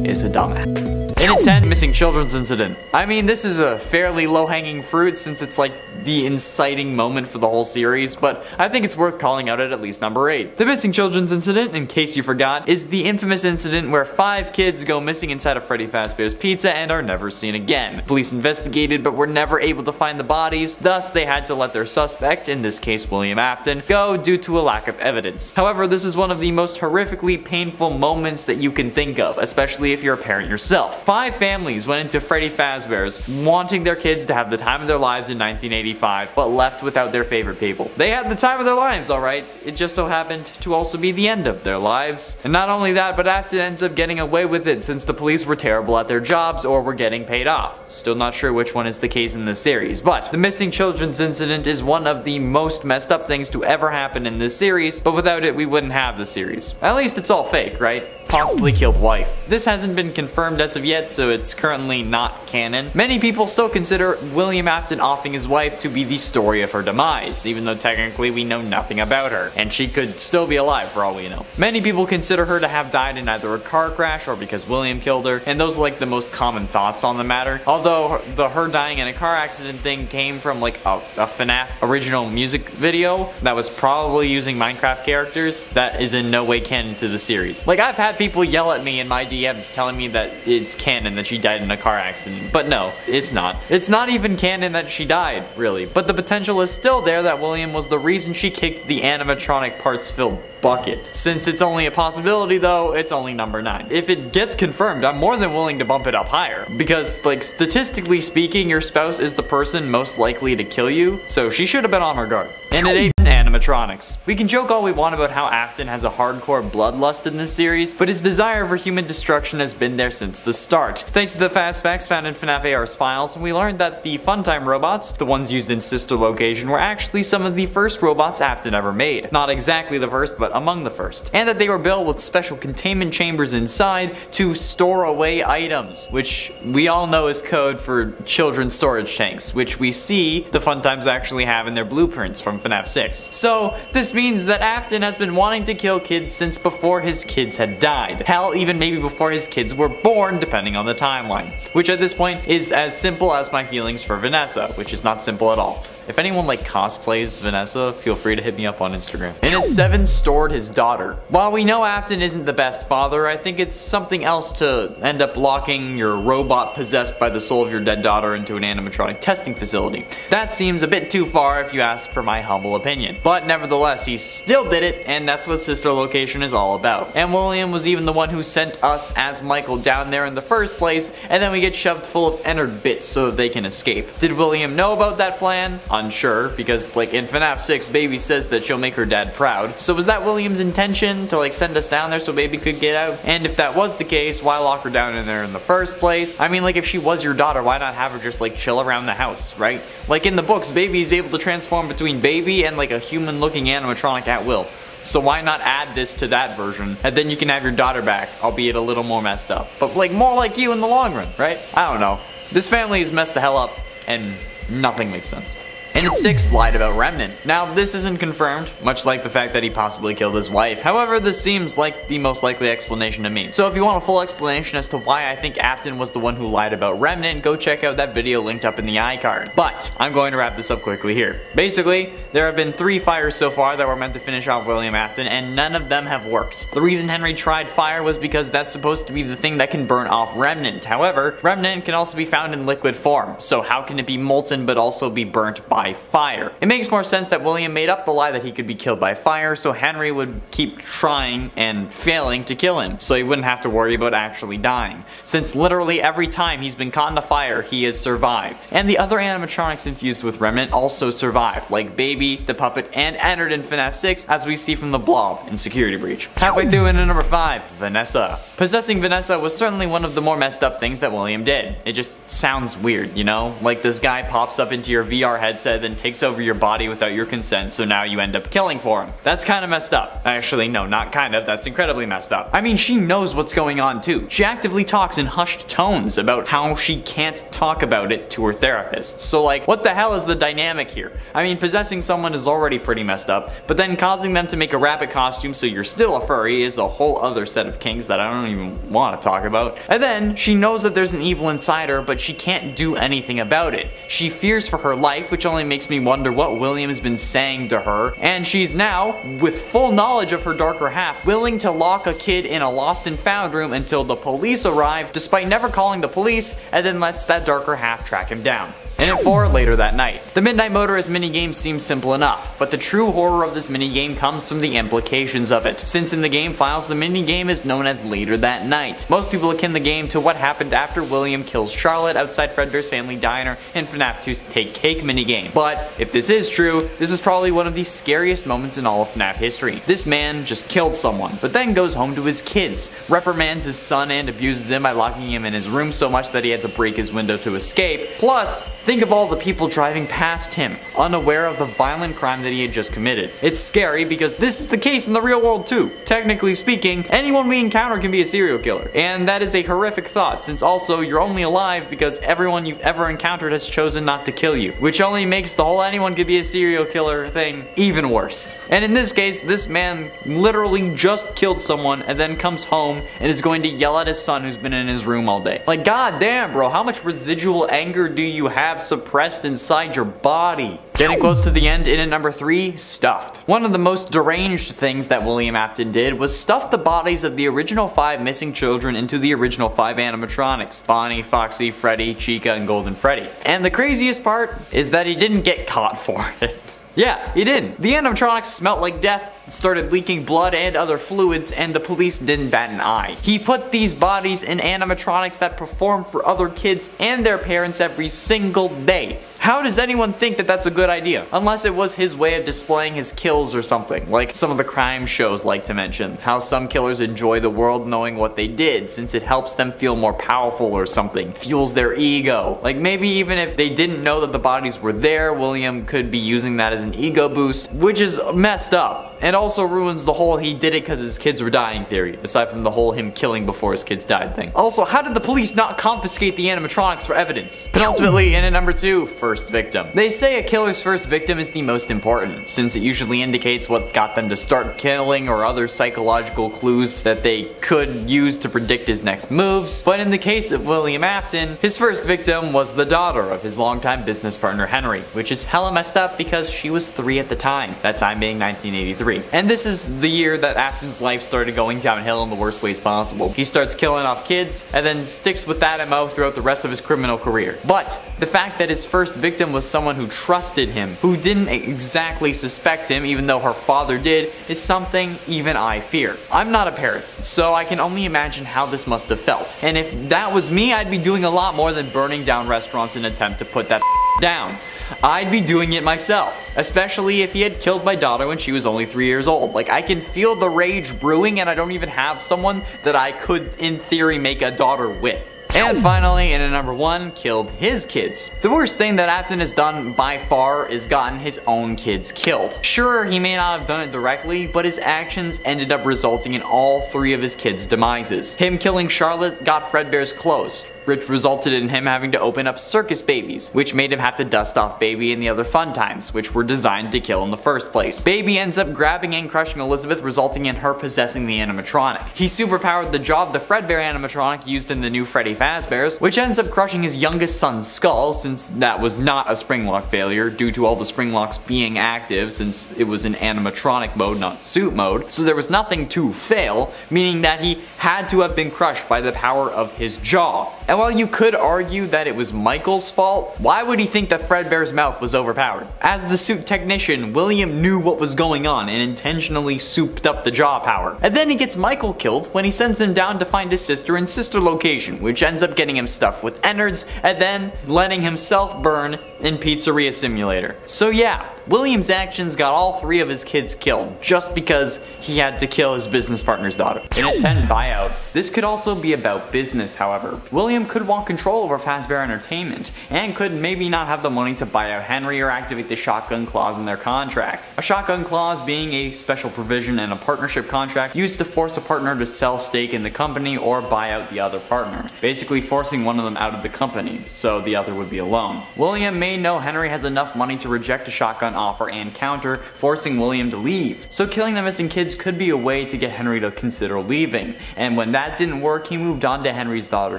is a dumbass. In at 10, missing children's incident. I mean, this is a fairly low-hanging fruit since it's like the inciting moment for the whole series, but I think it's worth calling out at least number 8. The missing children's incident, in case you forgot, is the infamous incident where 5 kids go missing inside of Freddy Fazbear's Pizza and are never seen again. Police investigated but were never able to find the bodies, thus they had to let their suspect, in this case William Afton, go due to a lack of evidence. However, this is one of the most horrifically painful moments that you can think of, especially if you're a parent yourself. 5 families went into Freddy Fazbear's wanting their kids to have the time of their lives in 1985, but left without their favorite people. They had the time of their lives, alright. It just so happened to also be the end of their lives. And not only that, but Afton ends up getting away with it since the police were terrible at their jobs or were getting paid off. Still not sure which one is the case in this series, but the missing children's incident is one of the most messed up things to ever happen in this series, but without it we wouldn't have the series. At least it's all fake, right? Possibly killed wife. This hasn't been confirmed as of yet, so it's currently not canon. Many people still consider William Afton offing his wife to be the story of her demise, even though technically we know nothing about her, and she could still be alive for all we know. Many people consider her to have died in either a car crash or because William killed her, and those are like the most common thoughts on the matter. Although the her dying in a car accident thing came from like a FNAF original music video that was probably using Minecraft characters that is in no way canon to the series. Like, I've had people yell at me in my DMs telling me that it's canon that she died in a car accident, but no, it's not. It's not even canon that she died, really, but the potential is still there that William was the reason she kicked the animatronic parts filled bucket. Since it's only a possibility though, it's only number 9. If it gets confirmed, I'm more than willing to bump it up higher, because like statistically speaking, your spouse is the person most likely to kill you, so she should have been on her guard. And it ain't an animatronic animatronics. We can joke all we want about how Afton has a hardcore bloodlust in this series, but his desire for human destruction has been there since the start. Thanks to the fast facts found in FNAF AR's files, we learned that the Funtime robots, the ones used in Sister Location, were actually some of the first robots Afton ever made. Not exactly the first, but among the first. And that they were built with special containment chambers inside to store away items, which we all know is code for children's storage tanks, which we see the Funtimes actually have in their blueprints from FNAF 6. So this means that Afton has been wanting to kill kids since before his kids had died. Hell, even maybe before his kids were born, depending on the timeline. Which at this point is as simple as my feelings for Vanessa, which is not simple at all. If anyone like cosplays Vanessa, feel free to hit me up on Instagram. And at 7 stored his daughter. While we know Afton isn't the best father, I think it's something else to end up locking your robot possessed by the soul of your dead daughter into an animatronic testing facility. That seems a bit too far if you ask for my humble opinion. But nevertheless, he still did it, and that's what Sister Location is all about. And William was even the one who sent us as Michael down there in the first place, and then we get shoved full of entered bits so that they can escape. Did William know about that plan? Unsure, because like in FNAF 6, Baby says that she'll make her dad proud. So was that William's intention to like send us down there so Baby could get out? And if that was the case, why lock her down in there in the first place? I mean, like if she was your daughter, why not have her just like chill around the house, right? Like in the books, Baby is able to transform between Baby and like a human looking animatronic at will. So why not add this to that version, and then you can have your daughter back, albeit a little more messed up. But like more like you in the long run, right? I don't know. This family is messed the hell up, and nothing makes sense. And at 6, lied about Remnant. Now, this isn't confirmed, much like the fact that he possibly killed his wife. However, this seems like the most likely explanation to me. So if you want a full explanation as to why I think Afton was the one who lied about Remnant, go check out that video linked up in the iCard. But I'm going to wrap this up quickly here. Basically, there have been 3 fires so far that were meant to finish off William Afton, and none of them have worked. The reason Henry tried fire was because that's supposed to be the thing that can burn off Remnant. However, Remnant can also be found in liquid form, so how can it be molten but also be burnt by fire? It makes more sense that William made up the lie that he could be killed by fire, so Henry would keep trying and failing to kill him, so he wouldn't have to worry about actually dying, since literally every time he's been caught in a fire, he has survived. And the other animatronics infused with Remnant also survived, like Baby, the puppet, and entered in FNAF 6, as we see from the Blob in Security Breach. Halfway through into number 5, Vanessa. Possessing Vanessa was certainly one of the more messed up things that William did. It just sounds weird, you know? Like this guy pops up into your VR headset, then takes over your body without your consent, so now you end up killing for him. That's kind of messed up. Actually, no, not kind of, that's incredibly messed up. I mean, she knows what's going on too. She actively talks in hushed tones about how she can't talk about it to her therapist. So like, what the hell is the dynamic here? I mean, possessing someone is already pretty messed up, but then causing them to make a rabbit costume so you're still a furry is a whole other set of kinks that I don't even want to talk about. And then, she knows that there's an evil inside her, but she can't do anything about it. She fears for her life, which only makes me wonder what William has been saying to her, and she's now, with full knowledge of her darker half, willing to lock a kid in a lost and found room until the police arrive, despite never calling the police, and then lets that darker half track him down. And at 4, later that night. The Midnight Motorist minigame seems simple enough, but the true horror of this minigame comes from the implications of it. Since in the game files, the minigame is known as Later That Night. Most people akin the game to what happened after William kills Charlotte outside Fredbear's Family Diner in FNAF 2's Take Cake minigame. But if this is true, this is probably one of the scariest moments in all of FNAF history. This man just killed someone, but then goes home to his kids, reprimands his son and abuses him by locking him in his room so much that he had to break his window to escape. Plus, think of all the people driving past him, unaware of the violent crime that he had just committed. It's scary because this is the case in the real world too. Technically speaking, anyone we encounter can be a serial killer. And that is a horrific thought, since also you're only alive because everyone you've ever encountered has chosen not to kill you, which only makes the whole anyone could be a serial killer thing even worse. And in this case, this man literally just killed someone and then comes home and is going to yell at his son who's been in his room all day. Like, god damn, bro, how much residual anger do you have suppressed inside your body? Getting close to the end, in at number 3, Stuffed. One of the most deranged things that William Afton did was stuff the bodies of the original 5 missing children into the original 5 animatronics: Bonnie, Foxy, Freddy, Chica, and Golden Freddy. And the craziest part is that he didn't get caught for it. Yeah, he didn't. The animatronics smelt like death, started leaking blood and other fluids, and the police didn't bat an eye. He put these bodies in animatronics that perform for other kids and their parents every single day. How does anyone think that that's a good idea? Unless it was his way of displaying his kills or something, like some of the crime shows like to mention. How some killers enjoy the world knowing what they did, since it helps them feel more powerful or something, fuels their ego. Like maybe even if they didn't know that the bodies were there, William could be using that as an ego boost, which is messed up. And also ruins the whole he did it because his kids were dying theory, aside from the whole him killing before his kids died thing. Also, how did the police not confiscate the animatronics for evidence? Penultimately, in at number 2, first victim. They say a killer's first victim is the most important, since it usually indicates what got them to start killing or other psychological clues that they could use to predict his next moves. But in the case of William Afton, his first victim was the daughter of his longtime business partner Henry, which is hella messed up because she was 3 at the time, that time being 1983. And this is the year that Afton's life started going downhill in the worst ways possible. He starts killing off kids, and then sticks with that MO throughout the rest of his criminal career. But the fact that his first victim was someone who trusted him, who didn't exactly suspect him even though her father did, is something even I fear. I'm not a parent, so I can only imagine how this must have felt. And if that was me, I'd be doing a lot more than burning down restaurants in an attempt to put that down. I'd be doing it myself, especially if he had killed my daughter when she was only 3 years old. Like, I can feel the rage brewing, and I don't even have someone that I could, in theory, make a daughter with. And finally, in at number 1, killed his kids. The worst thing that Afton has done by far is gotten his own kids killed. Sure, he may not have done it directly, but his actions ended up resulting in all 3 of his kids' demises. Him killing Charlotte got Fredbear's closed, which resulted in him having to open up circus babies, which made him have to dust off Baby and the other fun times, which were designed to kill in the first place. Baby ends up grabbing and crushing Elizabeth, resulting in her possessing the animatronic. He superpowered the jaw of the Fredbear animatronic used in the new Freddy Fazbear's, which ends up crushing his youngest son's skull, since that was not a spring lock failure due to all the spring locks being active, since it was in animatronic mode, not suit mode, so there was nothing to fail, meaning that he had to have been crushed by the power of his jaw. And while you could argue that it was Michael's fault, why would he think that Fredbear's mouth was overpowered? As the suit technician, William knew what was going on and intentionally souped up the jaw power. And then he gets Michael killed when he sends him down to find his sister in sister location, which ends up getting him stuffed with innards and then letting himself burn in Pizzeria Simulator. So yeah, William's actions got all 3 of his kids killed, just because he had to kill his business partner's daughter. In a 10 buyout, this could also be about business, however. William could want control over Fazbear Entertainment, and could maybe not have the money to buy out Henry or activate the shotgun clause in their contract. A shotgun clause being a special provision in a partnership contract used to force a partner to sell stake in the company or buy out the other partner, basically forcing one of them out of the company, so the other would be alone. William may know Henry has enough money to reject a shotgun offer and counter, forcing William to leave. So killing the missing kids could be a way to get Henry to consider leaving. And when that didn't work, he moved on to Henry's daughter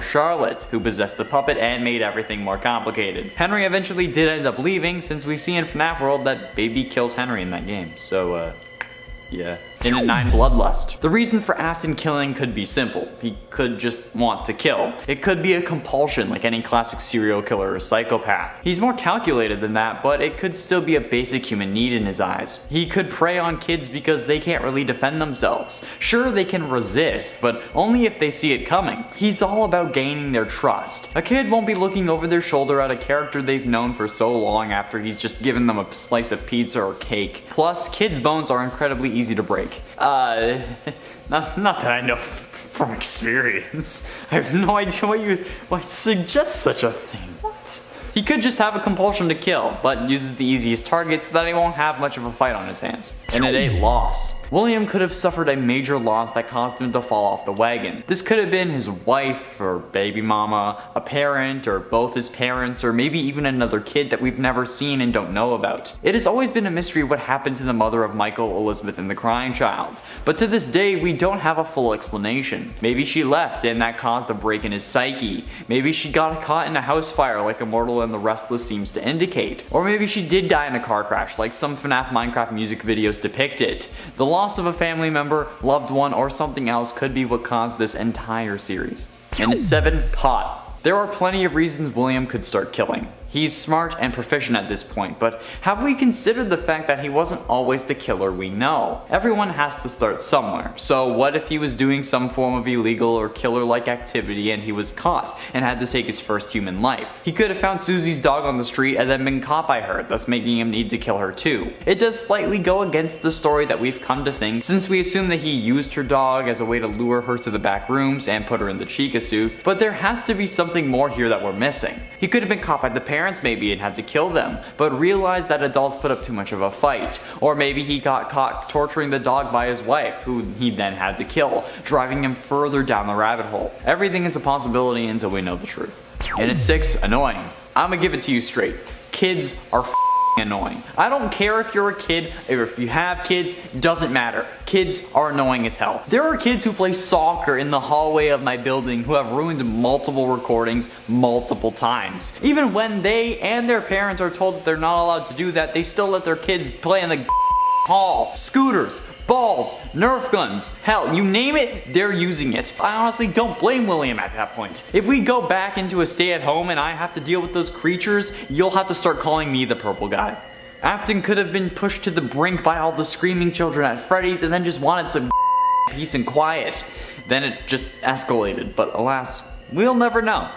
Charlotte, who possessed the puppet and made everything more complicated. Henry eventually did end up leaving, since we see in FNAF World that Baby kills Henry in that game. So, yeah. In at 9, Bloodlust. The reason for Afton killing could be simple. He could just want to kill. It could be a compulsion like any classic serial killer or psychopath. He's more calculated than that, but it could still be a basic human need in his eyes. He could prey on kids because they can't really defend themselves. Sure, they can resist, but only if they see it coming. He's all about gaining their trust. A kid won't be looking over their shoulder at a character they've known for so long after he's just given them a slice of pizza or cake. Plus, kids' bones are incredibly easy to break. Not that I know from experience. I have no idea why you suggest such a thing. What? He could just have a compulsion to kill, but uses the easiest target so that he won't have much of a fight on his hands. And at 8, Loss. William could have suffered a major loss that caused him to fall off the wagon. This could have been his wife, or baby mama, a parent, or both his parents, or maybe even another kid that we've never seen and don't know about. It has always been a mystery what happened to the mother of Michael, Elizabeth, and the crying child, but to this day we don't have a full explanation. Maybe she left and that caused a break in his psyche. Maybe she got caught in a house fire like Immortal and the Restless seems to indicate. Or maybe she did die in a car crash like some FNAF Minecraft music videos depict it. The loss of a family member, loved one, or something else could be what caused this entire series. And at 7, Pot. There are plenty of reasons William could start killing. He's smart and proficient at this point, but have we considered the fact that he wasn't always the killer we know? Everyone has to start somewhere, so what if he was doing some form of illegal or killer-like activity and he was caught and had to take his first human life? He could have found Susie's dog on the street and then been caught by her, thus making him need to kill her too. It does slightly go against the story that we've come to think, since we assume that he used her dog as a way to lure her to the back rooms and put her in the Chica suit, but there has to be something more here that we're missing. He could have been caught by the parents maybe and had to kill them, but realized that adults put up too much of a fight. Or maybe he got caught torturing the dog by his wife, who he then had to kill, driving him further down the rabbit hole. Everything is a possibility until we know the truth. And at 6, annoying. I'ma give it to you straight. Kids are annoying. I don't care if you're a kid, or if you have kids, doesn't matter. Kids are annoying as hell. There are kids who play soccer in the hallway of my building who have ruined multiple recordings multiple times. Even when they and their parents are told that they're not allowed to do that, they still let their kids play in the hall. Scooters, balls, Nerf guns, hell, you name it, they're using it. I honestly don't blame William at that point. If we go back into a stay-at-home and I have to deal with those creatures, you'll have to start calling me the purple guy. Afton could have been pushed to the brink by all the screaming children at Freddy's and then just wanted some peace and quiet. Then it just escalated, but alas, we'll never know.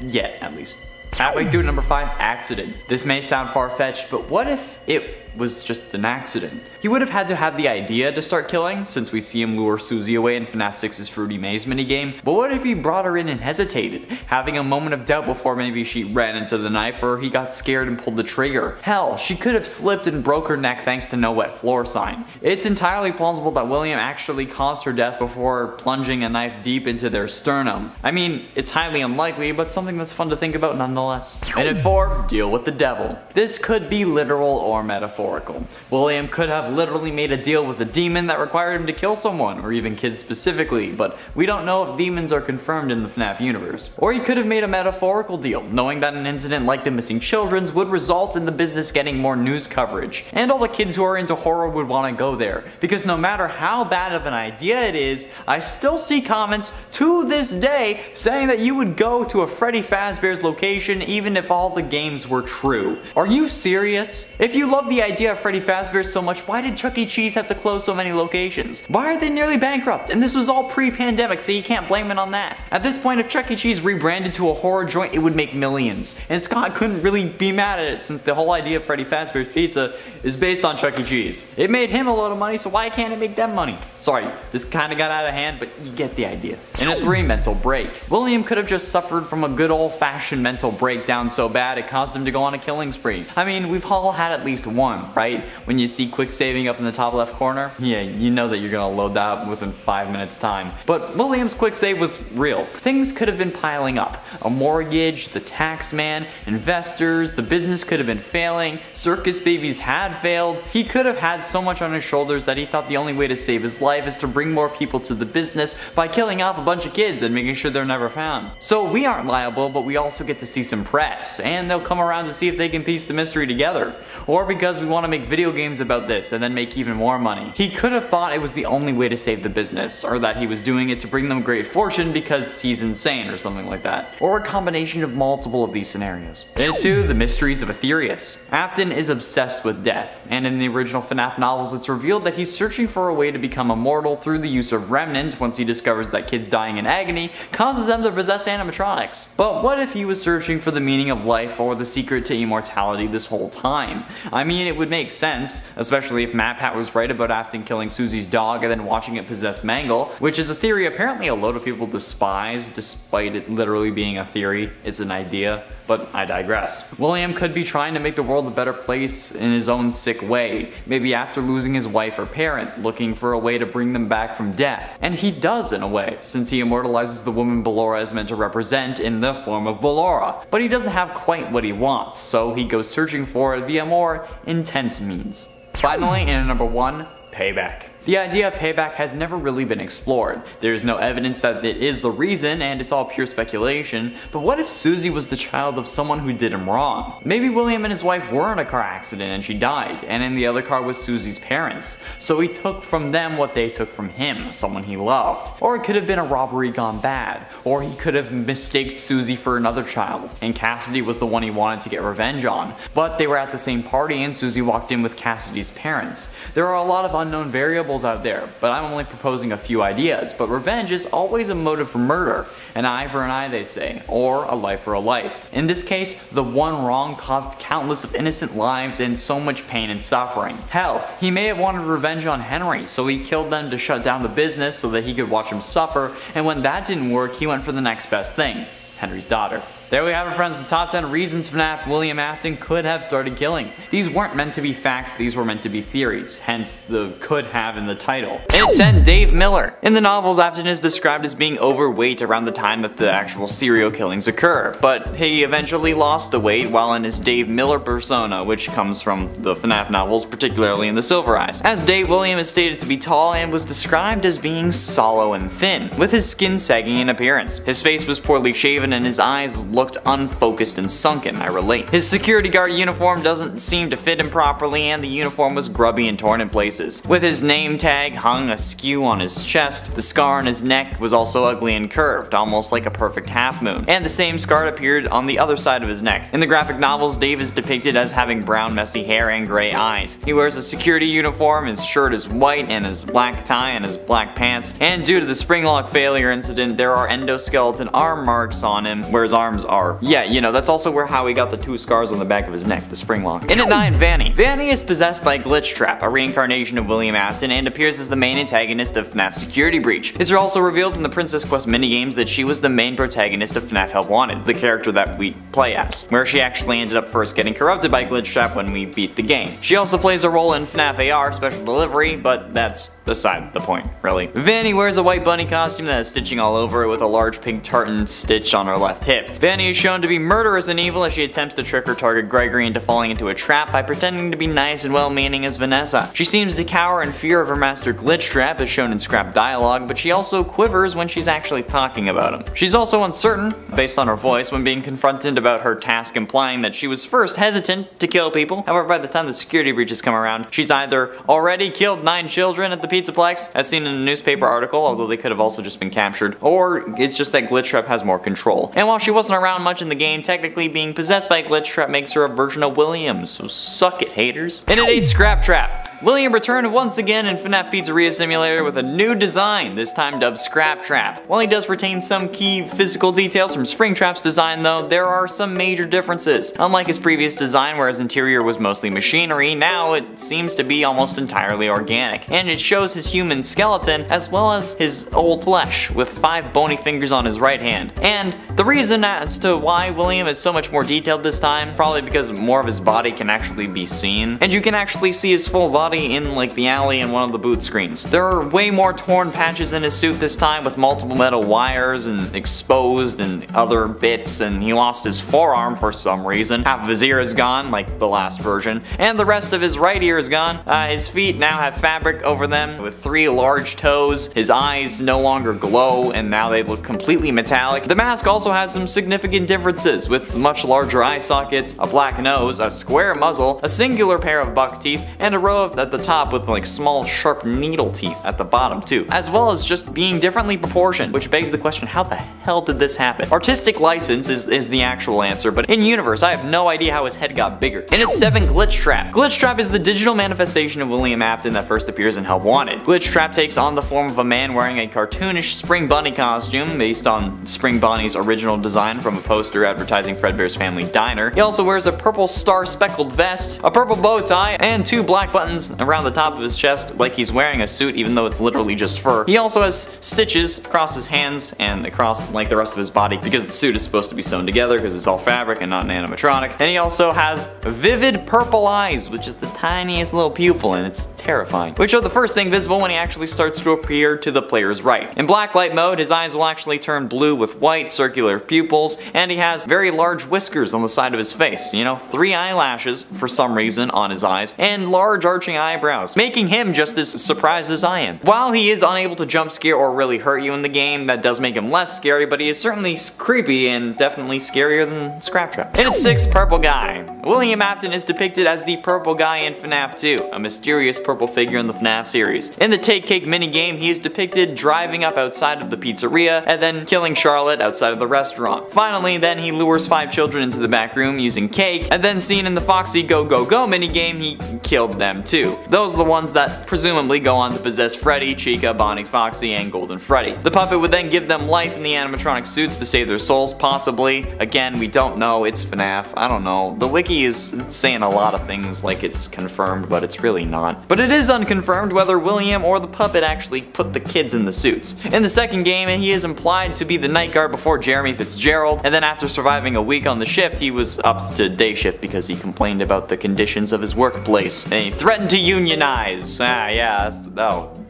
Yet, at least. Halfway through number 5, accident. This may sound far-fetched, but what if it was just an accident? He would have had to have the idea to start killing, since we see him lure Susie away in FNAF 6's Fruity Maze minigame, but what if he brought her in and hesitated, having a moment of doubt before maybe she ran into the knife or he got scared and pulled the trigger? Hell, she could have slipped and broke her neck thanks to no wet floor sign. It's entirely plausible that William actually caused her death before plunging a knife deep into their sternum. I mean, it's highly unlikely, but something that's fun to think about nonetheless. And at 4, deal with the devil. This could be literal or metaphorical. William could have literally made a deal with a demon that required him to kill someone, or even kids specifically, but we don't know if demons are confirmed in the FNAF universe. Or he could have made a metaphorical deal, knowing that an incident like the missing children's would result in the business getting more news coverage, and all the kids who are into horror would want to go there, because no matter how bad of an idea it is, I still see comments to this day saying that you would go to a Freddy Fazbear's location even if all the games were true. Are you serious? If you love the idea of Freddy Fazbear so much, why did Chuck E. Cheese have to close so many locations? Why are they nearly bankrupt? And this was all pre-pandemic, so you can't blame it on that. At this point, if Chuck E. Cheese rebranded to a horror joint, it would make millions. And Scott couldn't really be mad at it, since the whole idea of Freddy Fazbear's Pizza is based on Chuck E. Cheese. It made him a lot of money, so why can't it make them money? Sorry, this kinda got out of hand, but you get the idea. And at 3, mental break. William could have just suffered from a good old-fashioned mental breakdown so bad it caused him to go on a killing spree. I mean, we've all had at least one, right? When you see quick saving up in the top left corner, yeah, you know that you're gonna load that up within 5 minutes time. But William's quick save was real. Things could have been piling up. A mortgage, the tax man, investors, the business could have been failing, circus babies had failed. He could have had so much on his shoulders that he thought the only way to save his life is to bring more people to the business by killing off a bunch of kids and making sure they're never found. So we aren't liable, but we also get to see some press, and they'll come around to see if they can piece the mystery together. Or because we want to make video games about this and then make even more money. He could have thought it was the only way to save the business, or that he was doing it to bring them great fortune because he's insane or something like that. Or a combination of multiple of these scenarios. And 2, the mysteries of Aetherius. Afton is obsessed with death, and in the original FNAF novels it's revealed that he's searching for a way to become immortal through the use of Remnant once he discovers that kids dying in agony causes them to possess animatronics. But what if he was searching for the meaning of life or the secret to immortality this whole time? I mean, it would make sense, especially if MatPat was right about Afton killing Susie's dog and then watching it possess Mangle, which is a theory apparently a load of people despise despite it literally being a theory. It's an idea, but I digress. William could be trying to make the world a better place in his own sick way, maybe after losing his wife or parent, looking for a way to bring them back from death. And he does in a way, since he immortalizes the woman Ballora is meant to represent in the form of Ballora. But he doesn't have quite what he wants, so he goes searching for it via more intense means. Finally, in number 1, payback. The idea of payback has never really been explored. There is no evidence that it is the reason, and it's all pure speculation, but what if Susie was the child of someone who did him wrong? Maybe William and his wife were in a car accident and she died, and in the other car was Susie's parents, so he took from them what they took from him, someone he loved. Or it could have been a robbery gone bad, or he could have mistaked Susie for another child, and Cassidy was the one he wanted to get revenge on. But they were at the same party and Susie walked in with Cassidy's parents. There are a lot of unknown variables out there, but I'm only proposing a few ideas. But revenge is always a motive for murder. An eye for an eye, they say, or a life for a life. In this case, the one wrong caused countless of innocent lives and so much pain and suffering. Hell, he may have wanted revenge on Henry, so he killed them to shut down the business so that he could watch him suffer, and when that didn't work, he went for the next best thing, Henry's daughter. There we have it, friends, the top 10 reasons FNAF William Afton could have started killing. These weren't meant to be facts, these were meant to be theories, hence the could have in the title. And at 10, Dave Miller. In the novels, Afton is described as being overweight around the time that the actual serial killings occur, but he eventually lost the weight while in his Dave Miller persona, which comes from the FNAF novels, particularly in the Silver Eyes. As Dave, William is stated to be tall and was described as being sallow and thin, with his skin sagging in appearance. His face was poorly shaven and his eyes looked unfocused and sunken, I relate. His security guard uniform doesn't seem to fit him properly, and the uniform was grubby and torn in places. With his name tag hung askew on his chest, the scar on his neck was also ugly and curved, almost like a perfect half moon, and the same scar appeared on the other side of his neck. In the graphic novels, Dave is depicted as having brown messy hair and gray eyes. He wears a security uniform, his shirt is white, and his black tie and his black pants, and due to the spring lock failure incident, there are endoskeleton arm marks on him where his arms are. Yeah, you know, that's also where how he got the 2 scars on the back of his neck, the spring lock. And at 9, Vanny. Vanny is possessed by Glitchtrap, a reincarnation of William Afton, and appears as the main antagonist of FNAF Security Breach. It's also revealed in the Princess Quest minigames that she was the main protagonist of FNAF Help Wanted, the character that we play as, where she actually ended up first getting corrupted by Glitchtrap when we beat the game. She also plays a role in FNAF AR Special Delivery, but that's beside the point, really. Vanny wears a white bunny costume that has stitching all over it with a large pink tartan stitch on her left hip. Vanny is shown to be murderous and evil as she attempts to trick her target Gregory into falling into a trap by pretending to be nice and well-meaning as Vanessa. She seems to cower in fear of her master Glitchtrap as shown in scrap dialogue, but she also quivers when she's actually talking about him. She's also uncertain, based on her voice, when being confronted about her task, implying that she was first hesitant to kill people. However, by the time the security breaches come around, she's either already killed 9 children at the Pizzaplex, as seen in a newspaper article, although they could have also just been captured, or it's just that Glitchtrap has more control. And while she wasn't around much in the game, technically being possessed by Glitchtrap makes her a version of William, so suck it, haters. And at 8, Scrap Trap. William returned once again in FNAF Pizzeria Simulator with a new design, this time dubbed Scrap Trap. While he does retain some key physical details from Springtrap's design though, there are some major differences. Unlike his previous design where his interior was mostly machinery, now it seems to be almost entirely organic. And it shows his human skeleton as well as his old flesh, with 5 bony fingers on his right hand. And the reason as to why William is so much more detailed this time, probably because more of his body can actually be seen. And you can actually see his full body in like the alley in one of the boot screens. There are way more torn patches in his suit this time with multiple metal wires and exposed and other bits, and he lost his forearm for some reason. Half of his ear is gone, like the last version, and the rest of his right ear is gone. His feet now have fabric over them with 3 large toes. His eyes no longer glow and now they look completely metallic. The mask also has some significant differences with much larger eye sockets, a black nose, a square muzzle, a singular pair of buck teeth, and a row of at the top with like small sharp needle teeth at the bottom too, as well as just being differently proportioned, which begs the question, how the hell did this happen? Artistic license is the actual answer, but in universe I have no idea how his head got bigger. And it's 7, Glitchtrap. Glitchtrap is the digital manifestation of William Afton that first appears in Help Wanted. Glitchtrap takes on the form of a man wearing a cartoonish Spring Bunny costume based on Spring Bunny's original design from a poster advertising Fredbear's Family Diner. He also wears a purple star speckled vest, a purple bow tie, and 2 black buttons around the top of his chest like he's wearing a suit even though it's literally just fur. He also has stitches across his hands and across like the rest of his body because the suit is supposed to be sewn together because it's all fabric and not an animatronic. And he also has vivid purple eyes, which is the tiniest little pupil, and it's terrifying, which are the first thing visible when he actually starts to appear to the player's right. In blacklight mode, his eyes will actually turn blue with white circular pupils, and he has very large whiskers on the side of his face, you know, 3 eyelashes for some reason on his eyes, and large arching arching eyebrows, making him just as surprised as I am. While he is unable to jump scare or really hurt you in the game, that does make him less scary, but he is certainly creepy and definitely scarier than Scraptrap. In at 6, Purple Guy. William Afton is depicted as the Purple Guy in FNAF 2, a mysterious purple figure in the FNAF series. In the Take Cake minigame, he is depicted driving up outside of the pizzeria and then killing Charlotte outside of the restaurant. Finally, then he lures 5 children into the back room using cake, and then seen in the Foxy Go Go Go minigame, he killed them too. Those are the ones that presumably go on to possess Freddy, Chica, Bonnie, Foxy, and Golden Freddy. The puppet would then give them life in the animatronic suits to save their souls, possibly. Again, we don't know, it's FNAF, I don't know. The wiki is saying a lot of things like it's confirmed, but it's really not. But it is unconfirmed whether William or the puppet actually put the kids in the suits. In the second game, he is implied to be the night guard before Jeremy Fitzgerald, and then after surviving a week on the shift, he was upped to day shift because he complained about the conditions of his workplace, and he threatened to unionize.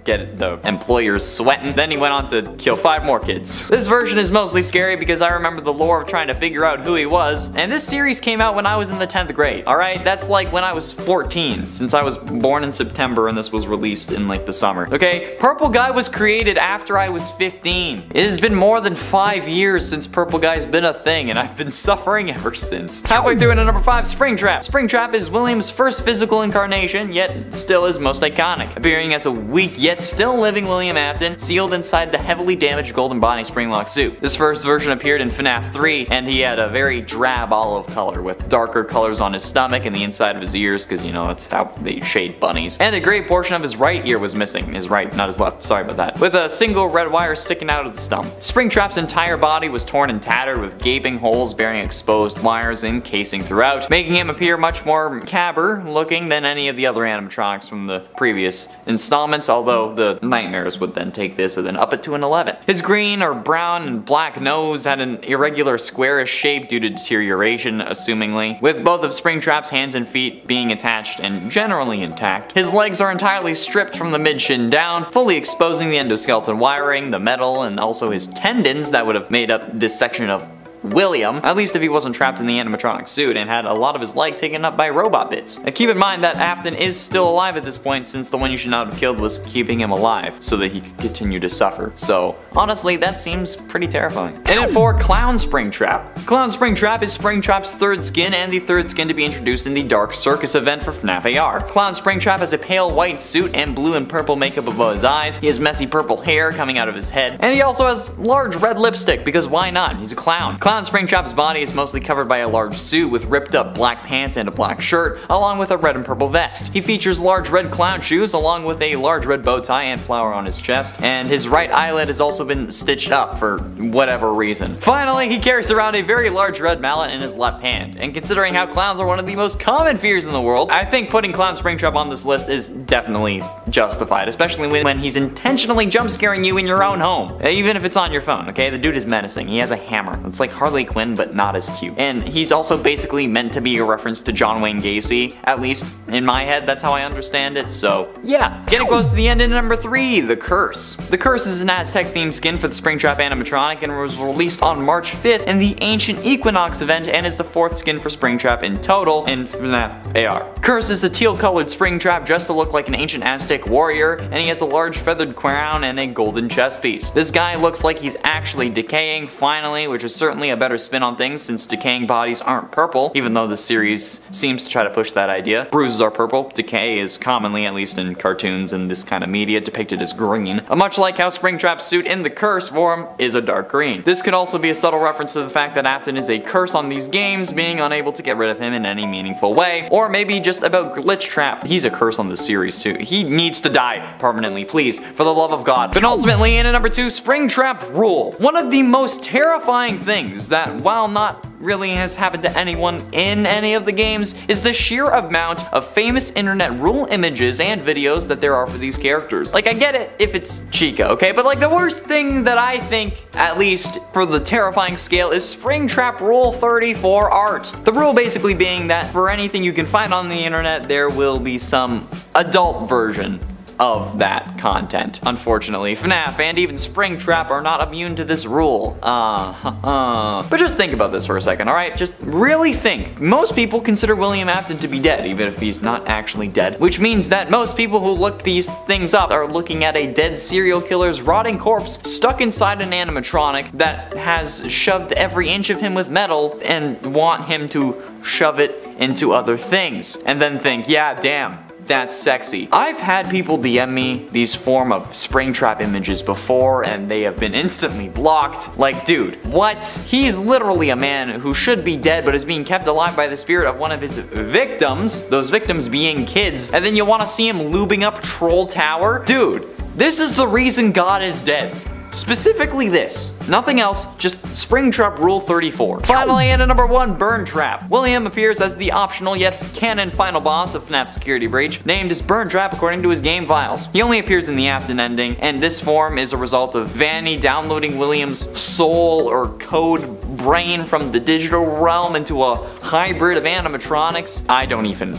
Get it, the employers sweating. Then he went on to kill 5 more kids. This version is mostly scary because I remember the lore of trying to figure out who he was, and this series came out when I was in the 10th grade. Alright, that's like when I was 14, since I was born in September and this was released in like the summer. Okay, Purple Guy was created after I was 15. It has been more than 5 years since Purple Guy's been a thing, and I've been suffering ever since. Halfway through into number 5, Springtrap. Springtrap is William's first physical incarnation, yet still his most iconic, appearing as a weak yet still living William Afton, sealed inside the heavily damaged Golden Bonnie Springlock suit. This first version appeared in FNAF 3, and he had a very drab olive color with darker colors on his stomach and the inside of his ears, because you know, that's how they shade bunnies. And a great portion of his right ear was missing. His right, not his left, sorry about that. With a single red wire sticking out of the stump. Springtrap's entire body was torn and tattered with gaping holes bearing exposed wires encasing throughout, making him appear much more macabre looking than any of the other animatronics from the previous installments, although the nightmares would then take this and then up it to an 11. His green or brown and black nose had an irregular squarish shape due to deterioration, assumingly, with both of Springtrap's hands and feet being attached and generally intact. His legs are entirely stripped from the mid-shin down, fully exposing the endoskeleton wiring, the metal, and also his tendons that would have made up this section of William, at least if he wasn't trapped in the animatronic suit and had a lot of his leg taken up by robot bits. Now keep in mind that Afton is still alive at this point, since the one you should not have killed was keeping him alive so that he could continue to suffer. So honestly, that seems pretty terrifying. And at 4, Clown Springtrap. Clown Springtrap is Springtrap's third skin and the third skin to be introduced in the Dark Circus event for FNAF AR. Clown Springtrap has a pale white suit and blue and purple makeup above his eyes. He has messy purple hair coming out of his head, and he also has large red lipstick because why not? He's a clown. Clown Springtrap's body is mostly covered by a large suit with ripped up black pants and a black shirt, along with a red and purple vest. He features large red clown shoes along with a large red bow tie and flower on his chest, and his right eyelid has also been stitched up for whatever reason. Finally, he carries around a very large red mallet in his left hand, and considering how clowns are one of the most common fears in the world, I think putting Clown Springtrap on this list is definitely justified, especially when he's intentionally jump scaring you in your own home, even if it's on your phone, okay? The dude is menacing. He has a hammer. It's like Harley Quinn, but not as cute. And he's also basically meant to be a reference to John Wayne Gacy, at least in my head, that's how I understand it, so yeah. Getting close to the end in number 3, The Curse. The Curse is an Aztec themed skin for the Springtrap animatronic and was released on March 5th in the Ancient Equinox event and is the 4th skin for Springtrap in total in FNAF AR. Curse is a teal colored Springtrap dressed to look like an ancient Aztec warrior, and he has a large feathered crown and a golden chest piece. This guy looks like he's actually decaying finally, which is certainly a better spin on things since decaying bodies aren't purple, even though the series seems to try to push that idea. Bruises are purple. Decay is commonly, at least in cartoons and this kind of media, depicted as green, much like how Springtrap's suit in the Curse form is a dark green. This could also be a subtle reference to the fact that Afton is a curse on these games, being unable to get rid of him in any meaningful way, or maybe just about Glitch Trap. He's a curse on this series too. He needs to die permanently, please, for the love of God. But ultimately, in at number 2, Springtrap Rule. One of the most terrifying things that, while not really has happened to anyone in any of the games, is the sheer amount of famous internet rule images and videos that there are for these characters. Like, I get it if it's Chica, okay? But like, the worst thing that I think, at least for the terrifying scale, is Springtrap Rule 34 art. The rule basically being that for anything you can find on the internet, there will be some adult version of that content. Unfortunately, FNAF and even Springtrap are not immune to this rule. But just think about this for a second, alright? Just really think. Most people consider William Afton to be dead, even if he's not actually dead. Which means that most people who look these things up are looking at a dead serial killer's rotting corpse stuck inside an animatronic that has shoved every inch of him with metal and want him to shove it into other things. And then think, yeah, damn. That's sexy. I've had people DM me these form of Springtrap images before and they have been instantly blocked. Like, dude, what? He's literally a man who should be dead but is being kept alive by the spirit of one of his victims, those victims being kids, and then you want to see him lubing up Troll Tower? Dude, this is the reason God is dead. Specifically this. Nothing else, just Springtrap Rule 34. Finally, and at number 1, Burn Trap. William appears as the optional yet canon final boss of FNAF Security Breach, named as Burn Trap according to his game files. He only appears in the Afton ending, and this form is a result of Vanny downloading William's soul or code brain from the digital realm into a hybrid of animatronics. I don't even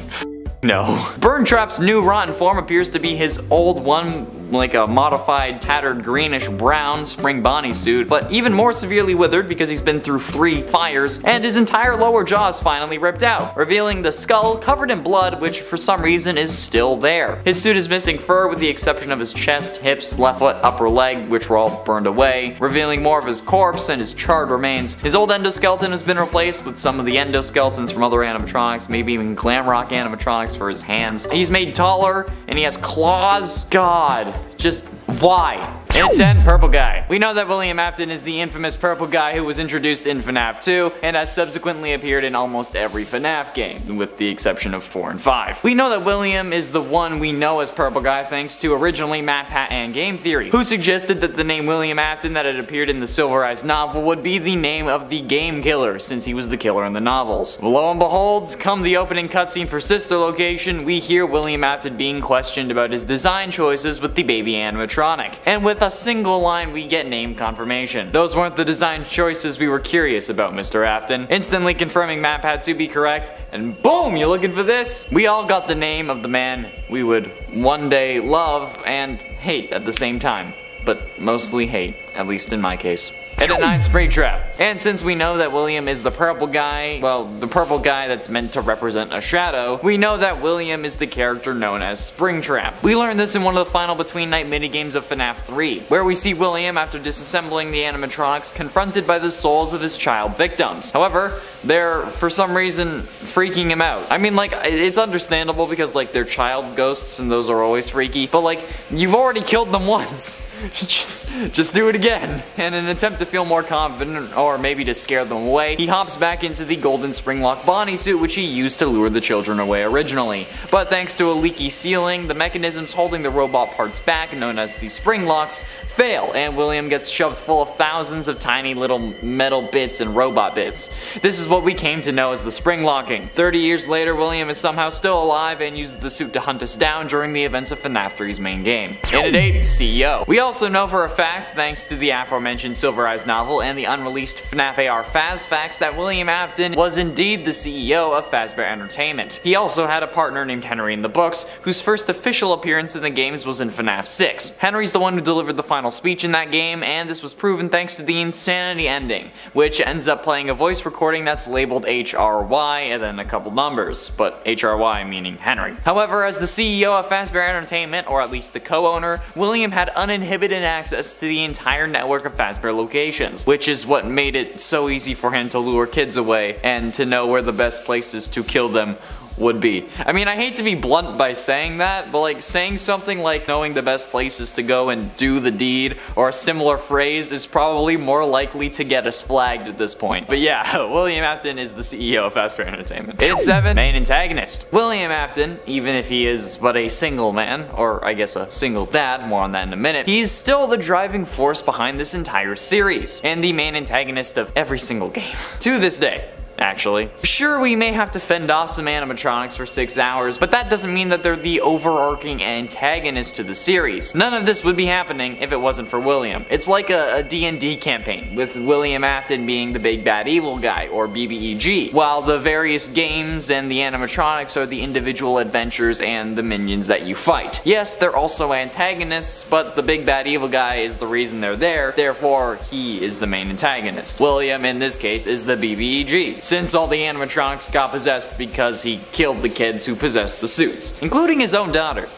know. Burn Trap's new rotten form appears to be his old one, like a modified, tattered greenish brown spring Bonnie suit, but even more severely withered because he's been through 3 fires, and his entire lower jaw is finally ripped out, revealing the skull covered in blood, which for some reason is still there. His suit is missing fur with the exception of his chest, hips, left foot, upper leg, which were all burned away, revealing more of his corpse and his charred remains. His old endoskeleton has been replaced with some of the endoskeletons from other animatronics, maybe even glam rock animatronics for his hands. He's made taller, and he has claws. God. Just why? And at 10, Purple Guy. We know that William Afton is the infamous purple guy who was introduced in FNAF 2 and has subsequently appeared in almost every FNAF game, with the exception of 4 and 5. We know that William is the one we know as Purple Guy thanks to originally MatPat and Game Theory, who suggested that the name William Afton that had appeared in the Silver Eyes novel would be the name of the game killer, since he was the killer in the novels. Lo and behold, come the opening cutscene for Sister Location, we hear William Afton being questioned about his design choices with the baby animatronic, and with a single line we get name confirmation. Those weren't the design choices we were curious about, Mr. Afton. Instantly confirming MatPat to be correct, and boom, you looking for this? We all got the name of the man we would one day love and hate at the same time, but mostly hate, at least in my case. And at 9, Springtrap. And since we know that William is the purple guy, well, the purple guy that's meant to represent a shadow, we know that William is the character known as Springtrap. We learned this in one of the final Between Night minigames of FNAF 3, where we see William, after disassembling the animatronics, confronted by the souls of his child victims. However, they're, for some reason, freaking him out. I mean, like, it's understandable because, like, they're child ghosts and those are always freaky, but, like, you've already killed them once. just do it again. And in an attempt to feel more confident, or maybe to scare them away, he hops back into the golden springlock Bonnie suit which he used to lure the children away originally. But thanks to a leaky ceiling, the mechanisms holding the robot parts back, known as the spring locks, fail, and William gets shoved full of thousands of tiny little metal bits and robot bits. This is what we came to know as the spring locking. 30 years later, William is somehow still alive and uses the suit to hunt us down during the events of FNAF 3's main game. And at 8, CEO. We also know for a fact, thanks to the aforementioned Silver Eyes novel and the unreleased FNAF AR Faz facts, that William Afton was indeed the CEO of Fazbear Entertainment. He also had a partner named Henry in the books, whose first official appearance in the games was in FNAF 6. Henry's the one who delivered the final speech in that game, and this was proven thanks to the Insanity ending, which ends up playing a voice recording that's labeled HRY and then a couple numbers, but HRY meaning Henry. However, as the CEO of Fazbear Entertainment, or at least the co-owner, William had uninhibited access to the entire network of Fazbear locations, which is what made it so easy for him to lure kids away and to know where the best places to kill them would be. I mean, I hate to be blunt by saying that, but like saying something like knowing the best places to go and do the deed, or a similar phrase, is probably more likely to get us flagged at this point. But yeah, William Afton is the CEO of Fazbear Entertainment. And at 7, main antagonist. William Afton, even if he is but a single man, or I guess a single dad, more on that in a minute, he's still the driving force behind this entire series, and the main antagonist of every single game. To this day. actually. Sure, we may have to fend off some animatronics for 6 hours, but that doesn't mean that they're the overarching antagonist to the series. None of this would be happening if it wasn't for William. It's like a D&D campaign, with William Afton being the big bad evil guy, or BBEG, while the various games and the animatronics are the individual adventures and the minions that you fight. Yes, they're also antagonists, but the big bad evil guy is the reason they're there, therefore he is the main antagonist. William, in this case, is the BBEG, since all the animatronics got possessed because he killed the kids who possessed the suits, including his own daughter.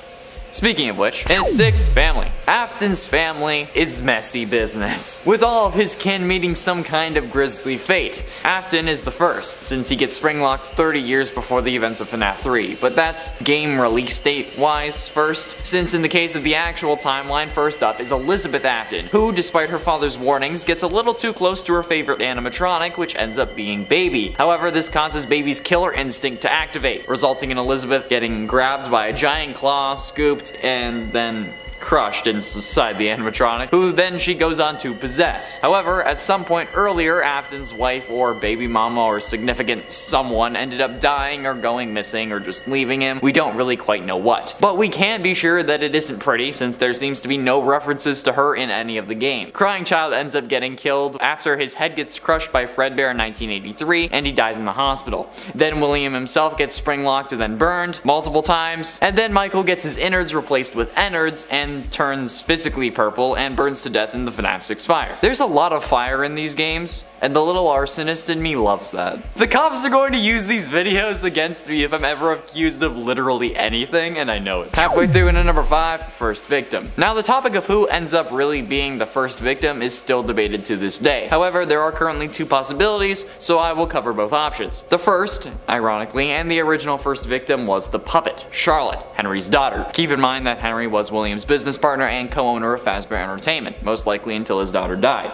Speaking of which, and 6, family. Afton's family is messy business, with all of his kin meeting some kind of grisly fate. Afton is the first, since he gets springlocked 30 years before the events of FNAF 3, but that's game release date wise first, since in the case of the actual timeline, first up is Elizabeth Afton, who, despite her father's warnings, gets a little too close to her favorite animatronic, which ends up being Baby. However, this causes Baby's killer instinct to activate, resulting in Elizabeth getting grabbed by a giant claw, scooped, and then crushed inside the animatronic, who then she goes on to possess. However, at some point earlier, Afton's wife or baby mama or significant someone ended up dying or going missing or just leaving him. We don't really quite know what. But we can be sure that it isn't pretty, since there seems to be no references to her in any of the game. Crying Child ends up getting killed after his head gets crushed by Fredbear in 1983 and he dies in the hospital. Then William himself gets springlocked and then burned multiple times, and then Michael gets his innards replaced with innards and turns physically purple and burns to death in the FNAF 6 fire. There's a lot of fire in these games, and the little arsonist in me loves that. The cops are going to use these videos against me if I'm ever accused of literally anything, and I know it. Halfway through into number 5, first victim. Now the topic of who ends up really being the first victim is still debated to this day. However, there are currently 2 possibilities, so I will cover both options. The first, ironically, and the original first victim was the puppet, Charlotte, Henry's daughter. Keep in mind that Henry was William's business partner and co-owner of Fazbear Entertainment, most likely until his daughter died.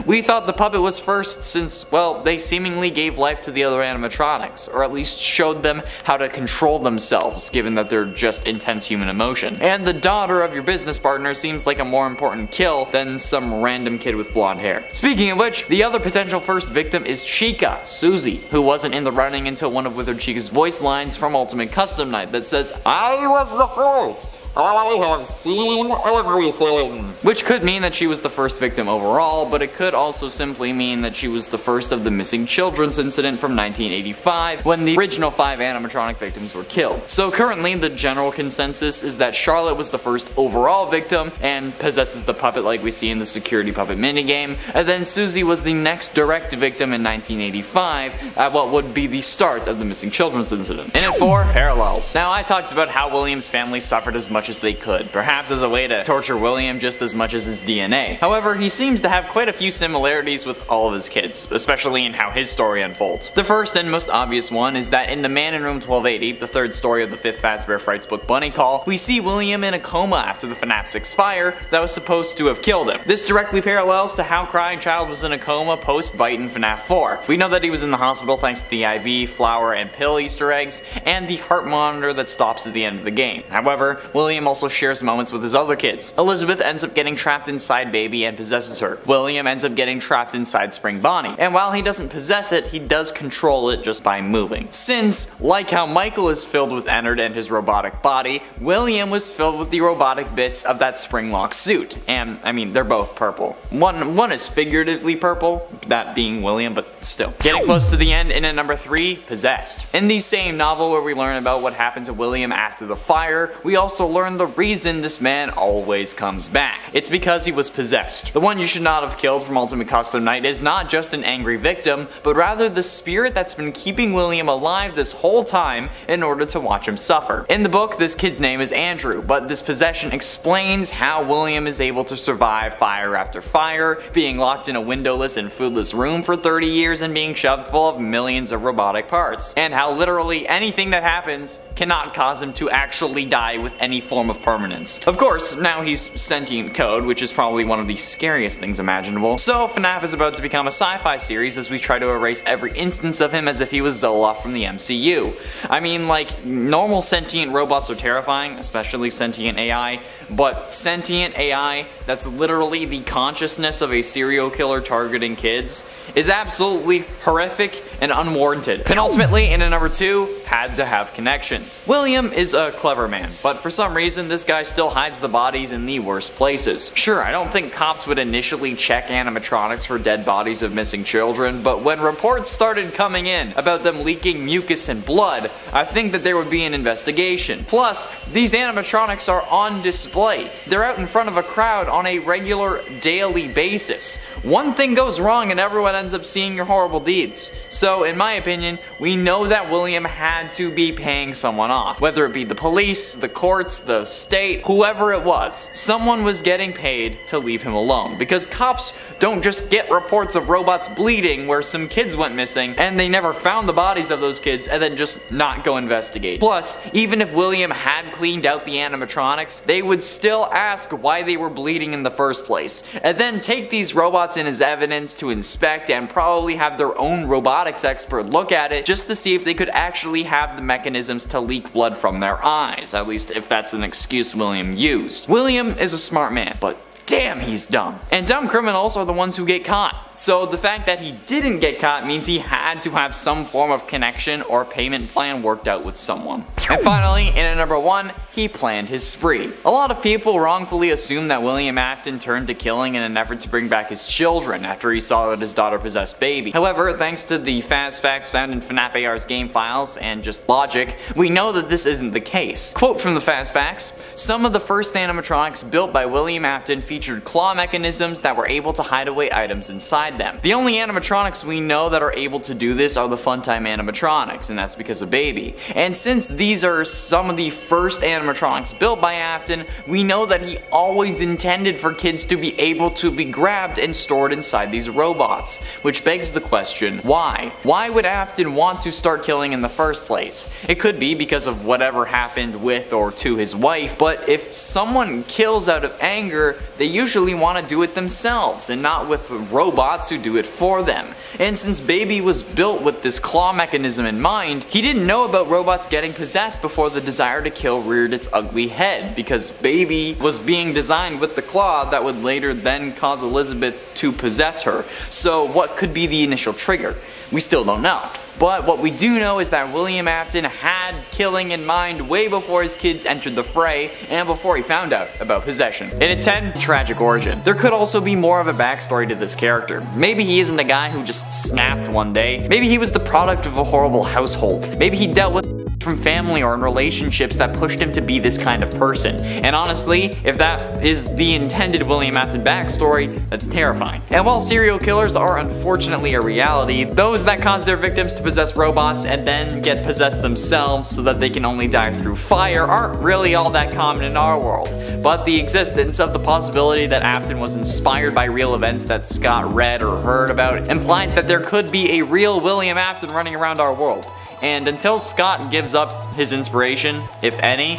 We thought the puppet was first since, well, they seemingly gave life to the other animatronics, or at least showed them how to control themselves, given that they're just intense human emotion. And the daughter of your business partner seems like a more important kill than some random kid with blonde hair. Speaking of which, the other potential first victim is Chica, Susie, who wasn't in the running until one of Withered Chica's voice lines from Ultimate Custom Night that says, "I was the first. I have seen everything." Which could mean that she was the first victim overall, but it could also simply mean that she was the first of the missing children's incident from 1985, when the original 5 animatronic victims were killed. So currently, the general consensus is that Charlotte was the first overall victim and possesses the puppet like we see in the security puppet minigame, and then Susie was the next direct victim in 1985 at what would be the start of the missing children's incident. And at 4, parallels. Now I talked about how William's family suffered as much as they could, perhaps as a way to torture William just as much as his DNA. However, he seems to have quite a few similarities with all of his kids, especially in how his story unfolds. The first and most obvious one is that in The Man in Room 1280, the 3rd story of the 5th Fazbear Frights book Bunny Call, we see William in a coma after the FNAF 6 fire that was supposed to have killed him. This directly parallels to how Crying Child was in a coma post-bite in FNAF 4. We know that he was in the hospital thanks to the IV, flower, and pill Easter eggs, and the heart monitor that stops at the end of the game. However, William also shares moments with his other kids. Elizabeth ends up getting trapped inside Baby and possesses her. William ends up getting trapped inside Spring Bonnie, and while he doesn't possess it, he does control it just by moving. Since, like how Michael is filled with Ennard and his robotic body, William was filled with the robotic bits of that Springlock suit, and I mean, they're both purple. One is figuratively purple, that being William, but still. Getting close to the end, in at number 3, Possessed. In the same novel where we learn about what happened to William after the fire, we also learn the reason this man always comes back. It's because he was possessed. The one you should not have killed from Ultimate Custom Night is not just an angry victim, but rather the spirit that's been keeping William alive this whole time in order to watch him suffer. In the book, this kid's name is Andrew, but this possession explains how William is able to survive fire after fire, being locked in a windowless and foodless room for 30 years and being shoved full of millions of robotic parts, and how literally anything that happens cannot cause him to actually die with any form of permanence. Of course, course, now he's sentient code, which is probably one of the scariest things imaginable. So FNAF is about to become a sci-fi series as we try to erase every instance of him as if he was Zoloft from the MCU. I mean, like, normal sentient robots are terrifying, especially sentient AI, but sentient AI that's literally the consciousness of a serial killer targeting kids is absolutely horrific and unwarranted. Penultimately, in at number 2, had to have connections. William is a clever man, but for some reason this guy still hides the bodies in the worst places. Sure, I don't think cops would initially check animatronics for dead bodies of missing children, but when reports started coming in about them leaking mucus and blood, I think that there would be an investigation. Plus, these animatronics are on display. They're out in front of a crowd on a regular, daily basis. One thing goes wrong and everyone ends up seeing your horrible deeds. So, in my opinion, we know that William had to be paying someone off. Whether it be the police, the courts, the state, whoever it was. Someone was getting paid to leave him alone. Because cops don't just get reports of robots bleeding where some kids went missing and they never found the bodies of those kids and then just not go investigate. Plus, even if William had cleaned out the animatronics, they would still ask why they were bleeding in the first place. And then take these robots in as evidence to inspect and probably have their own robotics expert look at it just to see if they could actually have the mechanisms to leak blood from their eyes, at least if that's an excuse William used. William is a smart man, but damn, he's dumb. And dumb criminals are the ones who get caught. So the fact that he didn't get caught means he had to have some form of connection or payment plan worked out with someone. And finally, in at number 1, he planned his spree. A lot of people wrongfully assume that William Afton turned to killing in an effort to bring back his children after he saw that his daughter possessed baby. However, thanks to the fast facts found in FNAF AR's game files and just logic, we know that this isn't the case. Quote from the fast facts: some of the first animatronics built by William Afton featured claw mechanisms that were able to hide away items inside them. The only animatronics we know that are able to do this are the Funtime animatronics, and that's because of Baby. And since these are some of the first animatronics built by Afton, we know that he always intended for kids to be able to be grabbed and stored inside these robots. Which begs the question, why? Why would Afton want to start killing in the first place? It could be because of whatever happened with or to his wife, but if someone kills out of anger, they usually want to do it themselves and not with robots who do it for them. And since Baby was built with this claw mechanism in mind, he didn't know about robots getting possessed before the desire to kill reared its ugly head, because Baby was being designed with the claw that would later then cause Elizabeth to possess her. So what could be the initial trigger? We still don't know. But what we do know is that William Afton had killing in mind way before his kids entered the fray and before he found out about possession. And at 10, tragic origin. There could also be more of a backstory to this character. Maybe he isn't a guy who just snapped one day. Maybe he was the product of a horrible household. Maybe he dealt with from family or in relationships that pushed him to be this kind of person. And honestly, if that is the intended William Afton backstory, that's terrifying. And while serial killers are unfortunately a reality, those that cause their victims to possess robots and then get possessed themselves so that they can only die through fire aren't really all that common in our world. But the existence of the possibility that Afton was inspired by real events that Scott read or heard about implies that there could be a real William Afton running around our world. And until Scott gives up his inspiration, if any,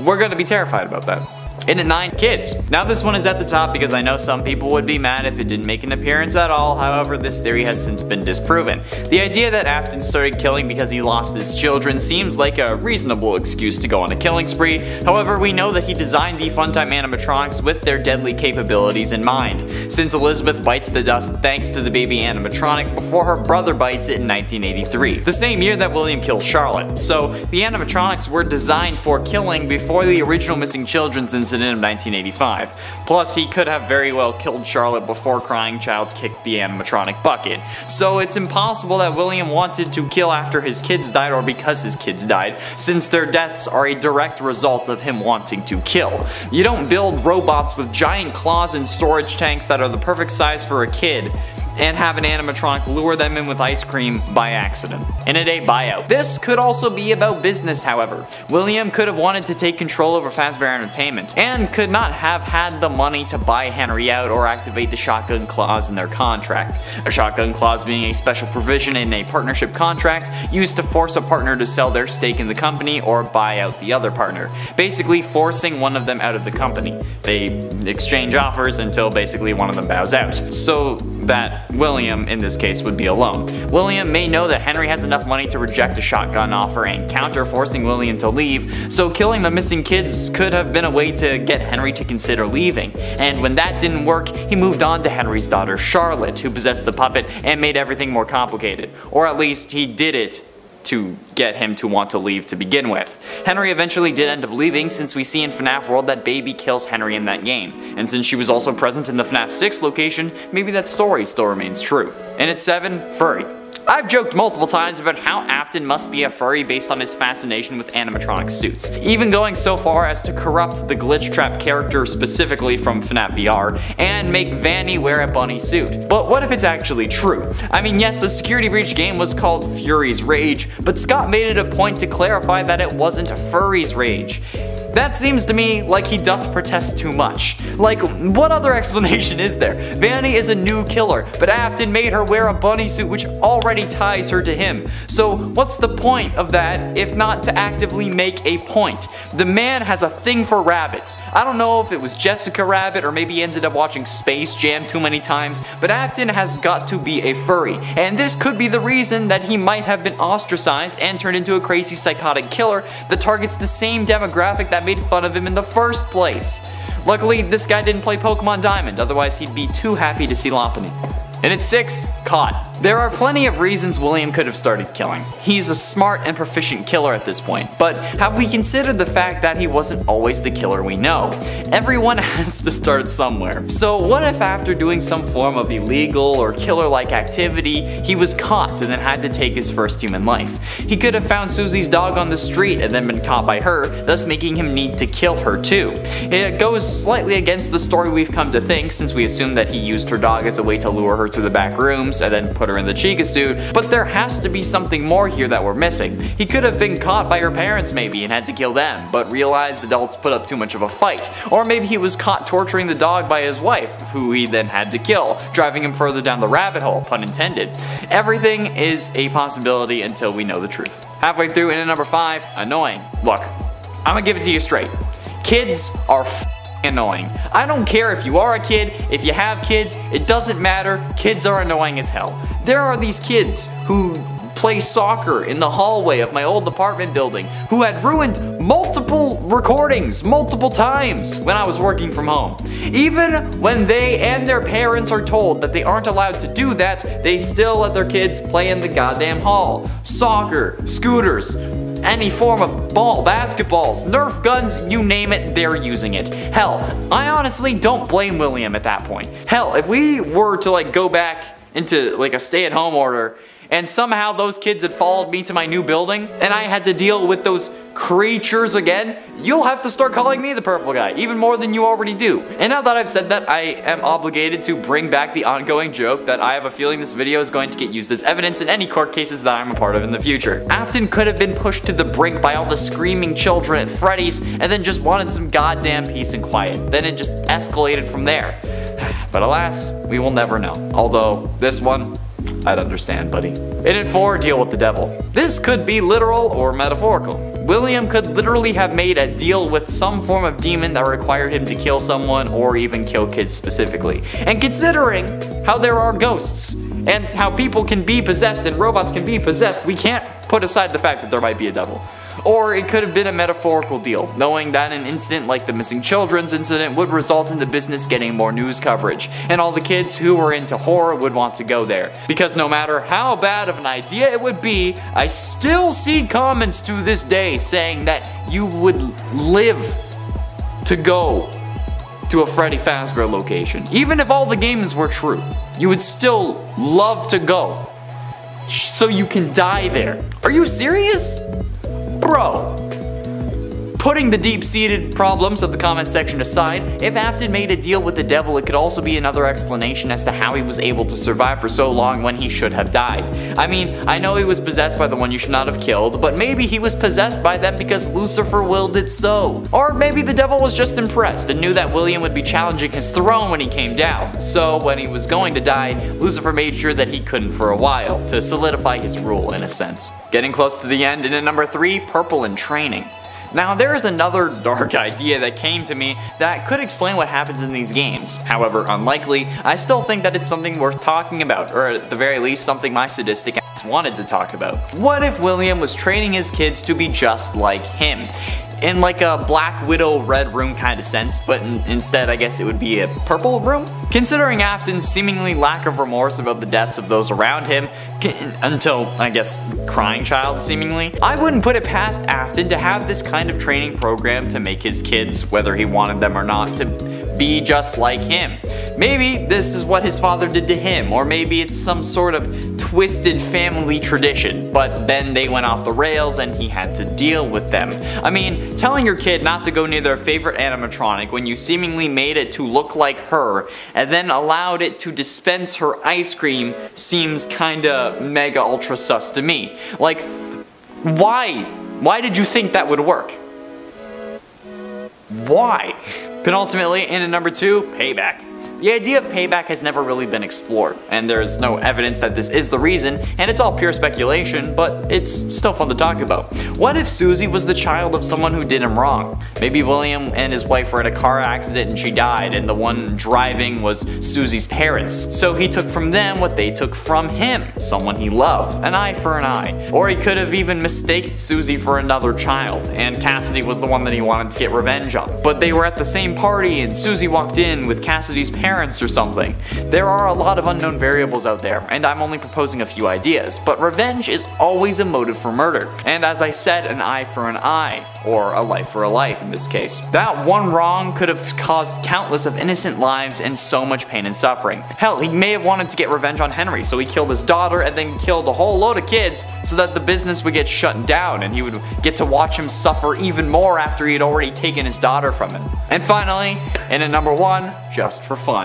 we're gonna be terrified about that. In at 9, kids. Now this one is at the top because I know some people would be mad if it didn't make an appearance at all. However, this theory has since been disproven. The idea that Afton started killing because he lost his children seems like a reasonable excuse to go on a killing spree. However, we know that he designed the Funtime animatronics with their deadly capabilities in mind, since Elizabeth bites the dust thanks to the Baby animatronic before her brother bites it in 1983, the same year that William killed Charlotte. So the animatronics were designed for killing before the original missing children's incident of 1985. Plus, he could have very well killed Charlotte before Crying Child kicked the animatronic bucket. So it's impossible that William wanted to kill after his kids died or because his kids died, since their deaths are a direct result of him wanting to kill. You don't build robots with giant claws and storage tanks that are the perfect size for a kid and have an animatronic lure them in with ice cream by accident in a date buyout. This could also be about business, however. William could have wanted to take control over Fazbear Entertainment and could not have had the money to buy Henry out or activate the shotgun clause in their contract. A shotgun clause being a special provision in a partnership contract used to force a partner to sell their stake in the company or buy out the other partner, basically forcing one of them out of the company. They exchange offers until basically one of them bows out, so that William in this case would be alone. William may know that Henry has enough money to reject a shotgun offer and counter, forcing William to leave, so killing the missing kids could have been a way to get Henry to consider leaving. And when that didn't work, he moved on to Henry's daughter Charlotte, who possessed the puppet and made everything more complicated. Or at least he did it to get him to want to leave to begin with. Henry eventually did end up leaving, since we see in FNAF World that Baby kills Henry in that game. And since she was also present in the FNAF 6 location, maybe that story still remains true. And at 7, furry. I've joked multiple times about how Afton must be a furry based on his fascination with animatronic suits, even going so far as to corrupt the Glitch Trap character specifically from FNAF VR and make Vanny wear a bunny suit. But what if it's actually true? I mean, yes, the Security Breach game was called Fury's Rage, but Scott made it a point to clarify that it wasn't Furry's Rage. That seems to me like he doth protest too much. Like, what other explanation is there? Vanny is a new killer, but Afton made her wear a bunny suit which already ties her to him. So what's the point of that if not to actively make a point? The man has a thing for rabbits. I don't know if it was Jessica Rabbit or maybe he ended up watching Space Jam too many times, but Afton has got to be a furry. And this could be the reason that he might have been ostracized and turned into a crazy psychotic killer that targets the same demographic that made fun of him in the first place. Luckily, this guy didn't play Pokemon Diamond, otherwise he'd be too happy to see Lompany. And at 6, caught. There are plenty of reasons William could have started killing. He's a smart and proficient killer at this point, but have we considered the fact that he wasn't always the killer we know? Everyone has to start somewhere. So what if after doing some form of illegal or killer-like activity, he was caught and then had to take his first human life? He could have found Susie's dog on the street and then been caught by her, thus making him need to kill her too. It goes slightly against the story we've come to think, since we assume that he used her dog as a way to lure her to the back rooms and then put her in the Chica suit, but there has to be something more here that we're missing. He could have been caught by her parents maybe and had to kill them, but realized adults put up too much of a fight. Or maybe he was caught torturing the dog by his wife, who he then had to kill, driving him further down the rabbit hole, pun intended. Everything is a possibility until we know the truth. Halfway through, in at number 5, annoying. Look, I'm gonna give it to you straight. Kids are annoying. I don't care if you are a kid, if you have kids, it doesn't matter, kids are annoying as hell. There are these kids who play soccer in the hallway of my old apartment building who had ruined multiple recordings multiple times when I was working from home. Even when they and their parents are told that they aren't allowed to do that, they still let their kids play in the goddamn hall. Soccer, scooters, any form of ball, basketballs, Nerf guns, you name it, they're using it. Hell, I honestly don't blame William at that point. Hell, if we were to go back into a stay-at-home order and somehow those kids had followed me to my new building and I had to deal with those creatures again, you'll have to start calling me the purple guy, even more than you already do. And now that I've said that, I am obligated to bring back the ongoing joke that I have a feeling this video is going to get used as evidence in any court cases that I'm a part of in the future. Afton could have been pushed to the brink by all the screaming children at Freddy's and then just wanted some goddamn peace and quiet. Then it just escalated from there. But alas, we will never know. Although, this one, I'd understand, buddy. In at 4, deal with the devil. This could be literal or metaphorical. William could literally have made a deal with some form of demon that required him to kill someone or even kill kids specifically. And considering how there are ghosts and how people can be possessed and robots can be possessed, we can't put aside the fact that there might be a devil. Or it could have been a metaphorical deal, knowing that an incident like the missing children's incident would result in the business getting more news coverage, and all the kids who were into horror would want to go there. Because no matter how bad of an idea it would be, I still see comments to this day saying that you would live to go to a Freddy Fazbear location. Even if all the games were true, you would still love to go, so you can die there. Are you serious? Bro, Putting the deep-seated problems of the comment section aside, if Afton made a deal with the devil, it could also be another explanation as to how he was able to survive for so long when he should have died. I mean, I know he was possessed by the one you should not have killed, but maybe he was possessed by them because Lucifer willed it so. Or maybe the devil was just impressed and knew that William would be challenging his throne when he came down. So when he was going to die, Lucifer made sure that he couldn't for a while, to solidify his rule in a sense. Getting close to the end, and at number 3, purple in training. Now there is another dark idea that came to me that could explain what happens in these games. However unlikely, I still think that it's something worth talking about, or at the very least something my sadistic ass wanted to talk about. What if William was training his kids to be just like him? In like a Black Widow Red Room kind of sense, but instead I guess it would be a purple room? Considering Afton's seemingly lack of remorse about the deaths of those around him, until, I guess, crying child seemingly, I wouldn't put it past Afton to have this kind of training program to make his kids, whether he wanted them or not, to be just like him. Maybe this is what his father did to him, or maybe it's some sort of twisted family tradition, but then they went off the rails and he had to deal with them. I mean, telling your kid not to go near their favorite animatronic when you seemingly made it to look like her and then allowed it to dispense her ice cream seems kinda mega ultra sus to me. Like, why? Why did you think that would work? Why? Penultimately, in at number 2, payback. The idea of payback has never really been explored, and there's no evidence that this is the reason, and it's all pure speculation, but it's still fun to talk about. What if Susie was the child of someone who did him wrong? Maybe William and his wife were in a car accident and she died, and the one driving was Susie's parents. So he took from them what they took from him, someone he loved, an eye for an eye. Or he could have even mistaked Susie for another child, and Cassidy was the one that he wanted to get revenge on. But they were at the same party and Susie walked in with Cassidy's parents or something. There are a lot of unknown variables out there, and I'm only proposing a few ideas, but revenge is always a motive for murder. And as I said, an eye for an eye, or a life for a life in this case. That one wrong could have caused countless of innocent lives and so much pain and suffering. Hell, he may have wanted to get revenge on Henry, so he killed his daughter and then killed a whole load of kids so that the business would get shut down and he would get to watch him suffer even more after he had already taken his daughter from him. And finally, in at number 1, just for fun.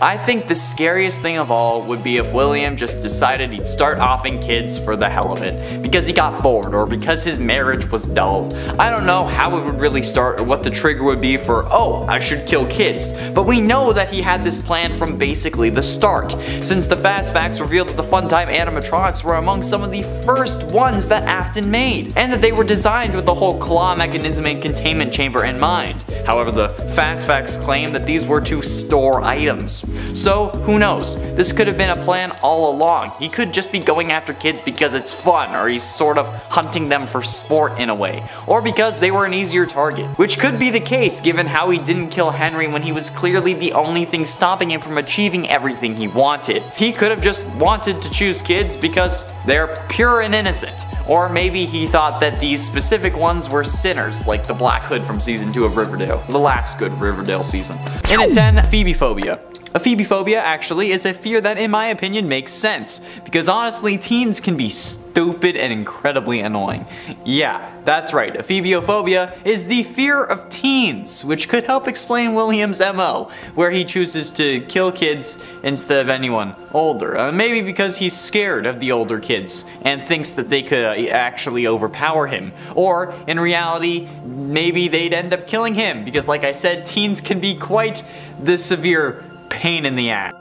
I think the scariest thing of all would be if William just decided he'd start offing kids for the hell of it, because he got bored or because his marriage was dull. I don't know how it would really start or what the trigger would be for, oh, I should kill kids, but we know that he had this plan from basically the start, since the fast facts revealed that the Funtime animatronics were among some of the first ones that Afton made, and that they were designed with the whole claw mechanism and containment chamber in mind. However, the fast facts claim that these were to store items. So, who knows? This could have been a plan all along. He could just be going after kids because it's fun, or he's sort of hunting them for sport in a way, or because they were an easier target. Which could be the case given how he didn't kill Henry when he was clearly the only thing stopping him from achieving everything he wanted. He could have just wanted to choose kids because they're pure and innocent. Or maybe he thought that these specific ones were sinners, like the Black Hood from season 2 of Riverdale, the last good Riverdale season. In at 10, phoebophobia. A phoebophobia actually is a fear that in my opinion makes sense, because honestly teens can be stupid and incredibly annoying. Yeah, that's right, a phoebophobia is the fear of teens, which could help explain William's MO, where he chooses to kill kids instead of anyone older. Maybe because he's scared of the older kids and thinks that they could actually overpower him. Or, in reality, maybe they'd end up killing him, because like I said, teens can be quite the severe pain in the ass.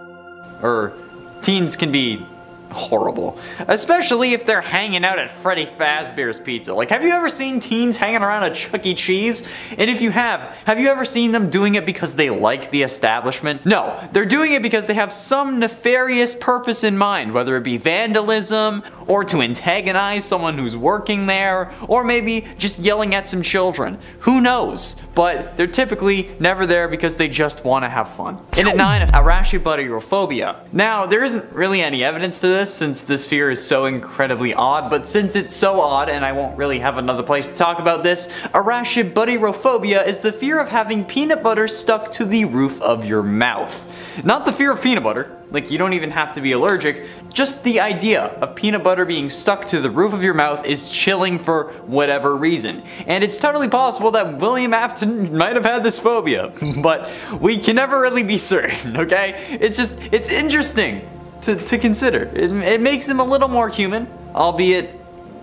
Or teens can be horrible. Especially if they're hanging out at Freddy Fazbear's Pizza. Like, have you ever seen teens hanging around at Chuck E. Cheese? And if you have you ever seen them doing it because they like the establishment? No, they're doing it because they have some nefarious purpose in mind, whether it be vandalism, or to antagonize someone who's working there, or maybe just yelling at some children. Who knows? But they're typically never there because they just want to have fun. In at 9, arachibutterophobia. Now, there isn't really any evidence to this since this fear is so incredibly odd, but since it's so odd and I won't really have another place to talk about this, arachibutterophobia is the fear of having peanut butter stuck to the roof of your mouth. Not the fear of peanut butter, Like, you don't even have to be allergic. Just the idea of peanut butter being stuck to the roof of your mouth is chilling for whatever reason. And it's totally possible that William Afton might have had this phobia, but we can never really be certain, okay? It's interesting to consider. It makes him a little more human, albeit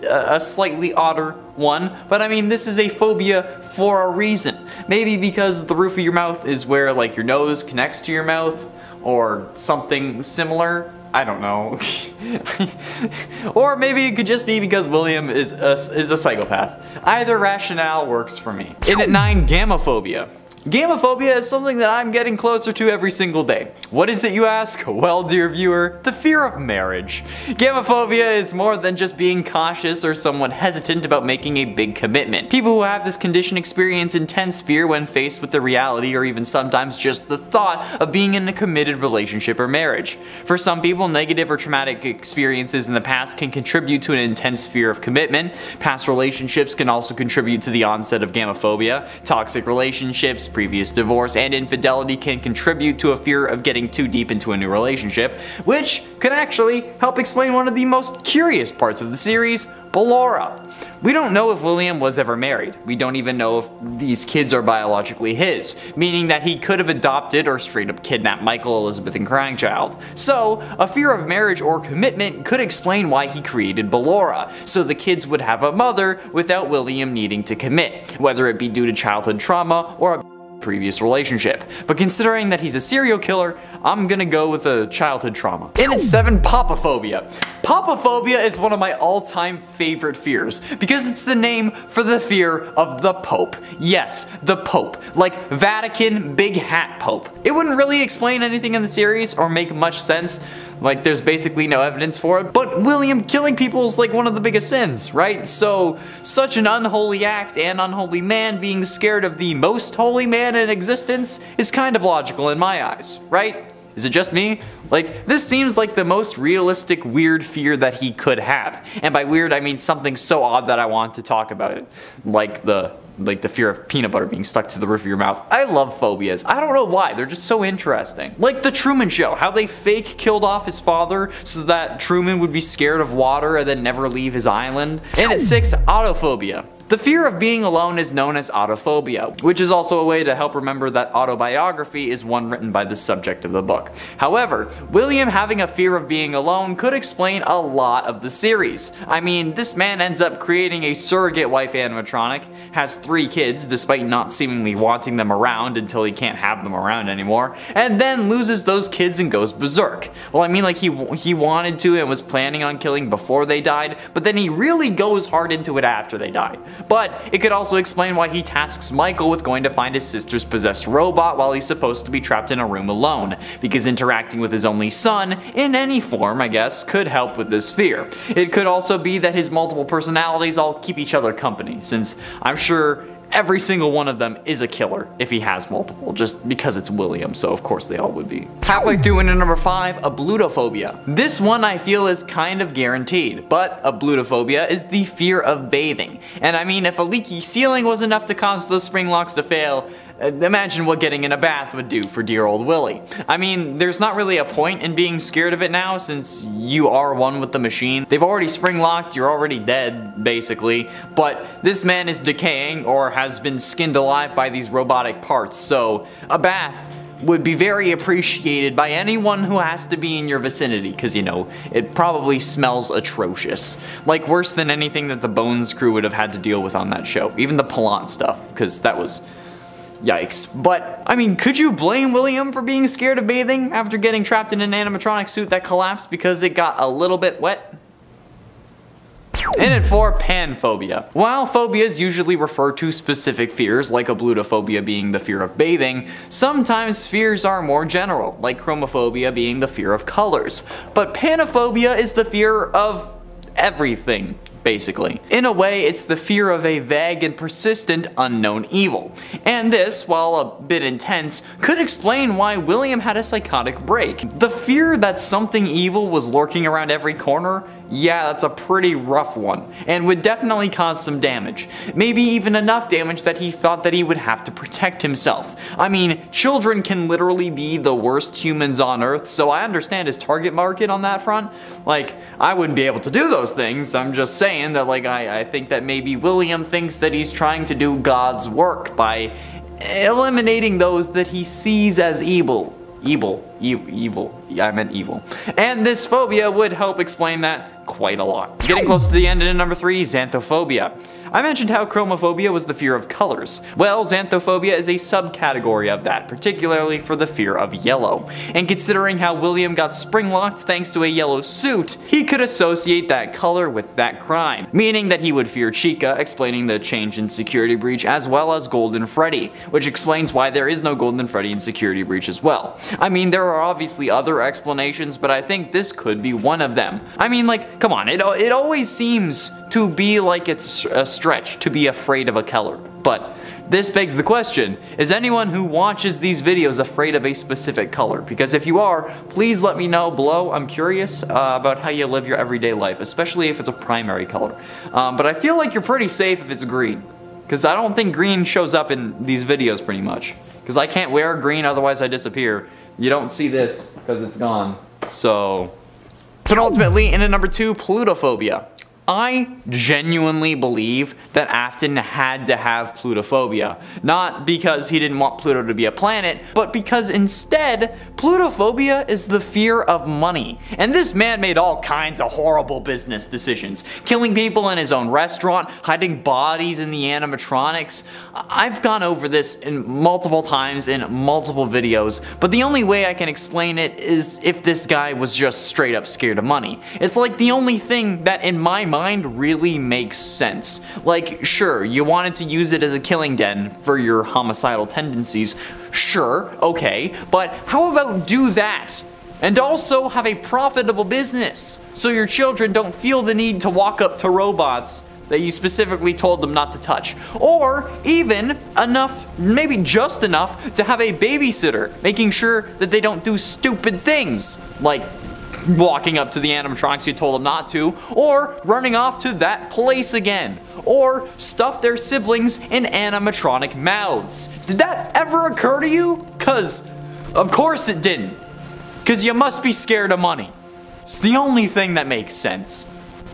a slightly odder one, but I mean, this is a phobia for a reason. Maybe because the roof of your mouth is where, like, your nose connects to your mouth, or something similar. I don't know. Or maybe it could just be because William is a psychopath. Either rationale works for me. In at 9, gamophobia. Gamophobia is something that I'm getting closer to every single day. What is it, you ask? Well, dear viewer, the fear of marriage. Gamophobia is more than just being cautious or somewhat hesitant about making a big commitment. People who have this condition experience intense fear when faced with the reality, or even sometimes just the thought of being in a committed relationship or marriage. For some people, negative or traumatic experiences in the past can contribute to an intense fear of commitment. Past relationships can also contribute to the onset of gamophobia. Toxic relationships, previous divorce, and infidelity can contribute to a fear of getting too deep into a new relationship, which could actually help explain one of the most curious parts of the series, Ballora. We don't know if William was ever married. We don't even know if these kids are biologically his, meaning that he could have adopted or straight up kidnapped Michael, Elizabeth, and Crankchild. So, a fear of marriage or commitment could explain why he created Ballora, so the kids would have a mother without William needing to commit, whether it be due to childhood trauma or a previous relationship. But considering that he's a serial killer, I'm gonna go with a childhood trauma. In at 7, papaphobia. Papaphobia is one of my all-time favorite fears because it's the name for the fear of the Pope. Yes, the Pope. Like Vatican Big Hat Pope. It wouldn't really explain anything in the series or make much sense. Like, there's basically no evidence for it, but William killing people is like one of the biggest sins, right? So, such an unholy act and unholy man being scared of the most holy man in existence is kind of logical in my eyes, right? Is it just me? Like, this seems like the most realistic weird fear that he could have. And by weird, I mean something so odd that I want to talk about it. Like the fear of peanut butter being stuck to the roof of your mouth. I love phobias. I don't know why, they're just so interesting. Like the Truman Show, how they fake killed off his father so that Truman would be scared of water and then never leave his island. And at 6, autophobia. The fear of being alone is known as autophobia, which is also a way to help remember that autobiography is one written by the subject of the book. However, William having a fear of being alone could explain a lot of the series. I mean, this man ends up creating a surrogate wife animatronic, has 3 kids despite not seemingly wanting them around until he can't have them around anymore, and then loses those kids and goes berserk. Well, I mean, like he wanted to and was planning on killing before they died, but then he really goes hard into it after they died. But it could also explain why he tasks Michael with going to find his sister's possessed robot while he's supposed to be trapped in a room alone, because interacting with his only son, in any form I guess, could help with this fear. It could also be that his multiple personalities all keep each other company, since I'm sure every single one of them is a killer if he has multiple, just because it's William, so of course they all would be. Halfway through into number 5, ablutophobia. This one I feel is kind of guaranteed, but ablutophobia is the fear of bathing. And I mean, if a leaky ceiling was enough to cause those spring locks to fail, imagine what getting in a bath would do for dear old Willie. I mean, there's not really a point in being scared of it now since you are one with the machine. They've already spring locked, you're already dead, basically. But this man is decaying or has been skinned alive by these robotic parts, so a bath would be very appreciated by anyone who has to be in your vicinity, because, you know, it probably smells atrocious. Like, worse than anything that the Bones crew would have had to deal with on that show. Even the Palant stuff, because that was... yikes. But, I mean, could you blame William for being scared of bathing after getting trapped in an animatronic suit that collapsed because it got a little bit wet? In at 4, panphobia. While phobias usually refer to specific fears, like ablutophobia being the fear of bathing, sometimes fears are more general, like chromophobia being the fear of colors. But panophobia is the fear of everything, basically. In a way, it's the fear of a vague and persistent unknown evil. And this, while a bit intense, could explain why William had a psychotic break. The fear that something evil was lurking around every corner yeah, that's a pretty rough one, and would definitely cause some damage. Maybe even enough damage that he thought that he would have to protect himself. I mean, children can literally be the worst humans on Earth, so I understand his target market on that front. Like, I wouldn't be able to do those things. I'm just saying that, like, I think that maybe William thinks that he's trying to do God's work by eliminating those that he sees as evil. Evil. I meant evil. And this phobia would help explain that quite a lot. Getting close to the end in number 3, xanthophobia. I mentioned how chromophobia was the fear of colors. Well, xanthophobia is a subcategory of that, particularly for the fear of yellow. And considering how William got spring-locked thanks to a yellow suit, he could associate that color with that crime, meaning that he would fear Chica, explaining the change in Security Breach, as well as Golden Freddy, which explains why there is no Golden Freddy in Security Breach as well. I mean, there are obviously other explanations, but I think this could be one of them. I mean, like, come on, it always seems to be like it's a stretch to be afraid of a color. But this begs the question, is anyone who watches these videos afraid of a specific color? Because if you are, please let me know below. I'm curious about how you live your everyday life, especially if it's a primary color. But I feel like you're pretty safe if it's green, because I don't think green shows up in these videos pretty much. Because I can't wear green, otherwise I disappear. You don't see this because it's gone. So, penultimately, in at number 2, plutophobia. I genuinely believe that Afton had to have plutophobia. Not because he didn't want Pluto to be a planet, but because instead, plutophobia is the fear of money. And this man made all kinds of horrible business decisions. Killing people in his own restaurant, hiding bodies in the animatronics. I've gone over this in multiple times in multiple videos, but the only way I can explain it is if this guy was just straight up scared of money. It's like the only thing that in my mind really makes sense. Like, sure, you wanted to use it as a killing den for your homicidal tendencies. Sure, okay, but how about do that? And also have a profitable business, so your children don't feel the need to walk up to robots that you specifically told them not to touch. Or even enough, maybe just enough, to have a babysitter, making sure that they don't do stupid things, like walking up to the animatronics you told them not to, or running off to that place again, or stuff their siblings in animatronic mouths. Did that ever occur to you? Cause of course it didn't. Cause you must be scared of money. It's the only thing that makes sense.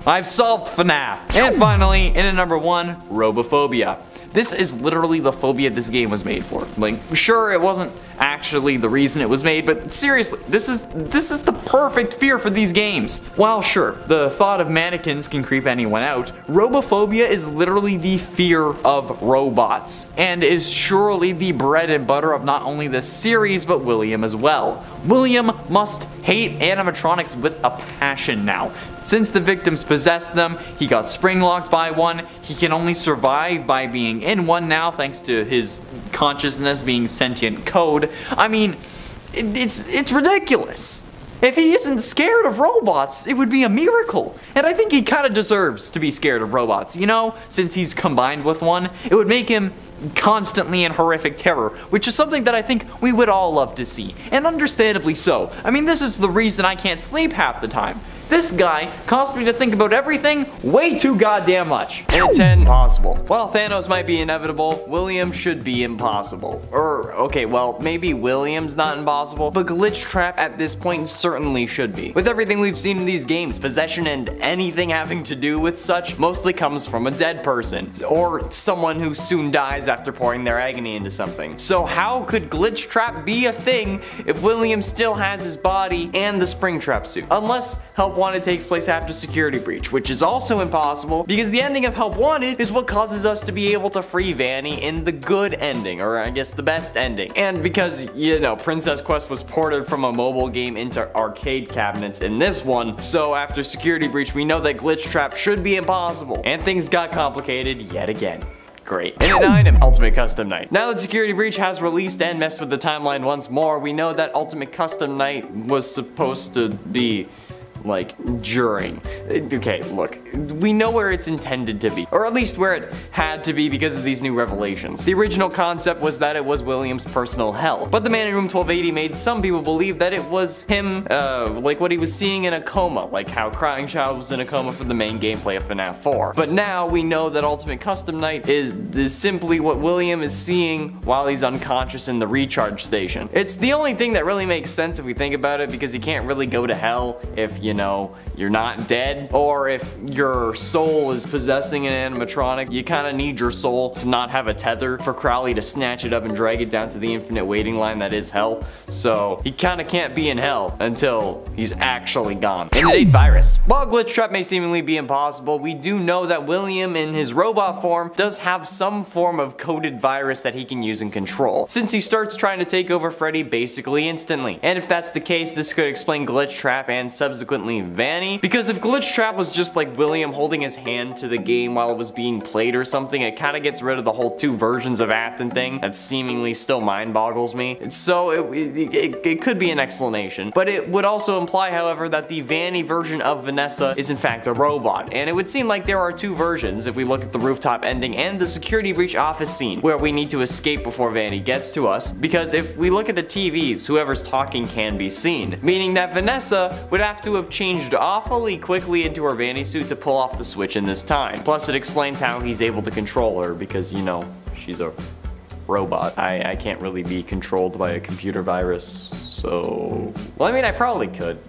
I've solved FNAF. And finally, in at number 1, robophobia. This is literally the phobia this game was made for. Like, sure, it wasn't actually the reason it was made, but seriously, this is the perfect fear for these games. While sure, the thought of mannequins can creep anyone out, robophobia is literally the fear of robots, and is surely the bread and butter of not only this series, but William as well. William must hate animatronics with a passion now. Since the victims possessed them, he got spring-locked by one, he can only survive by being in one now thanks to his consciousness being sentient code. I mean, it's ridiculous. If he isn't scared of robots, it would be a miracle. And I think he kind of deserves to be scared of robots, you know? Since he's combined with one, it would make him constantly in horrific terror, which is something that I think we would all love to see. And understandably so. I mean, this is the reason I can't sleep half the time. This guy caused me to think about everything way too goddamn much. And at 10, impossible. While Thanos might be inevitable, William should be impossible. Or, okay, well, maybe William's not impossible, but Glitch Trap at this point certainly should be. With everything we've seen in these games, possession and anything having to do with such mostly comes from a dead person, or someone who soon dies after pouring their agony into something. So how could Glitch Trap be a thing if William still has his body and the Springtrap suit? Unless Help Wanted takes place after Security Breach, which is also impossible because the ending of Help Wanted is what causes us to be able to free Vanny in the good ending, or I guess the best ending. And because, you know, Princess Quest was ported from a mobile game into arcade cabinets in this one, so after Security Breach we know that Glitch Trap should be impossible, and things got complicated yet again. Great. And at 9, Ultimate Custom Night. Now that Security Breach has released and messed with the timeline once more, we know that Ultimate Custom Night was supposed to be
like, during. Okay, look, we know where it's intended to be, or at least where it had to be because of these new revelations. The original concept was that it was William's personal hell, but the man in room 1280 made some people believe that it was him, like what he was seeing in a coma, like how Crying Child was in a coma for the main gameplay of FNAF 4. But now we know that Ultimate Custom Night is simply what William is seeing while he's unconscious in the recharge station. It's the only thing that really makes sense if we think about it, because you can't really go to hell if, you know, you're not dead, or if your soul is possessing an animatronic. You kind of need your soul to not have a tether for Crowley to snatch it up and drag it down to the infinite waiting line that is hell. So he kind of can't be in hell until he's actually gone. Innate virus. While glitch trap may seemingly be impossible, we do know that William in his robot form does have some form of coded virus that he can use and control, since he starts trying to take over Freddy basically instantly. And if that's the case, this could explain glitch trap and subsequently Vanny, because if glitch trap was just like William holding his hand to the game while it was being played or something, it kind of gets rid of the whole two versions of Afton thing that seemingly still mind boggles me. So it could be an explanation, but it would also imply, however, that the Vanny version of Vanessa is in fact a robot, and it would seem like there are two versions if we look at the rooftop ending and the security breach office scene where we need to escape before Vanny gets to us, because if we look at the TVs, whoever's talking can be seen, meaning that Vanessa would have to have changed awfully quickly into her Vanny suit to pull off the switch in this time. Plus it explains how he's able to control her, because, you know, she's a robot. I can't really be controlled by a computer virus, so... Well, I mean, I probably could.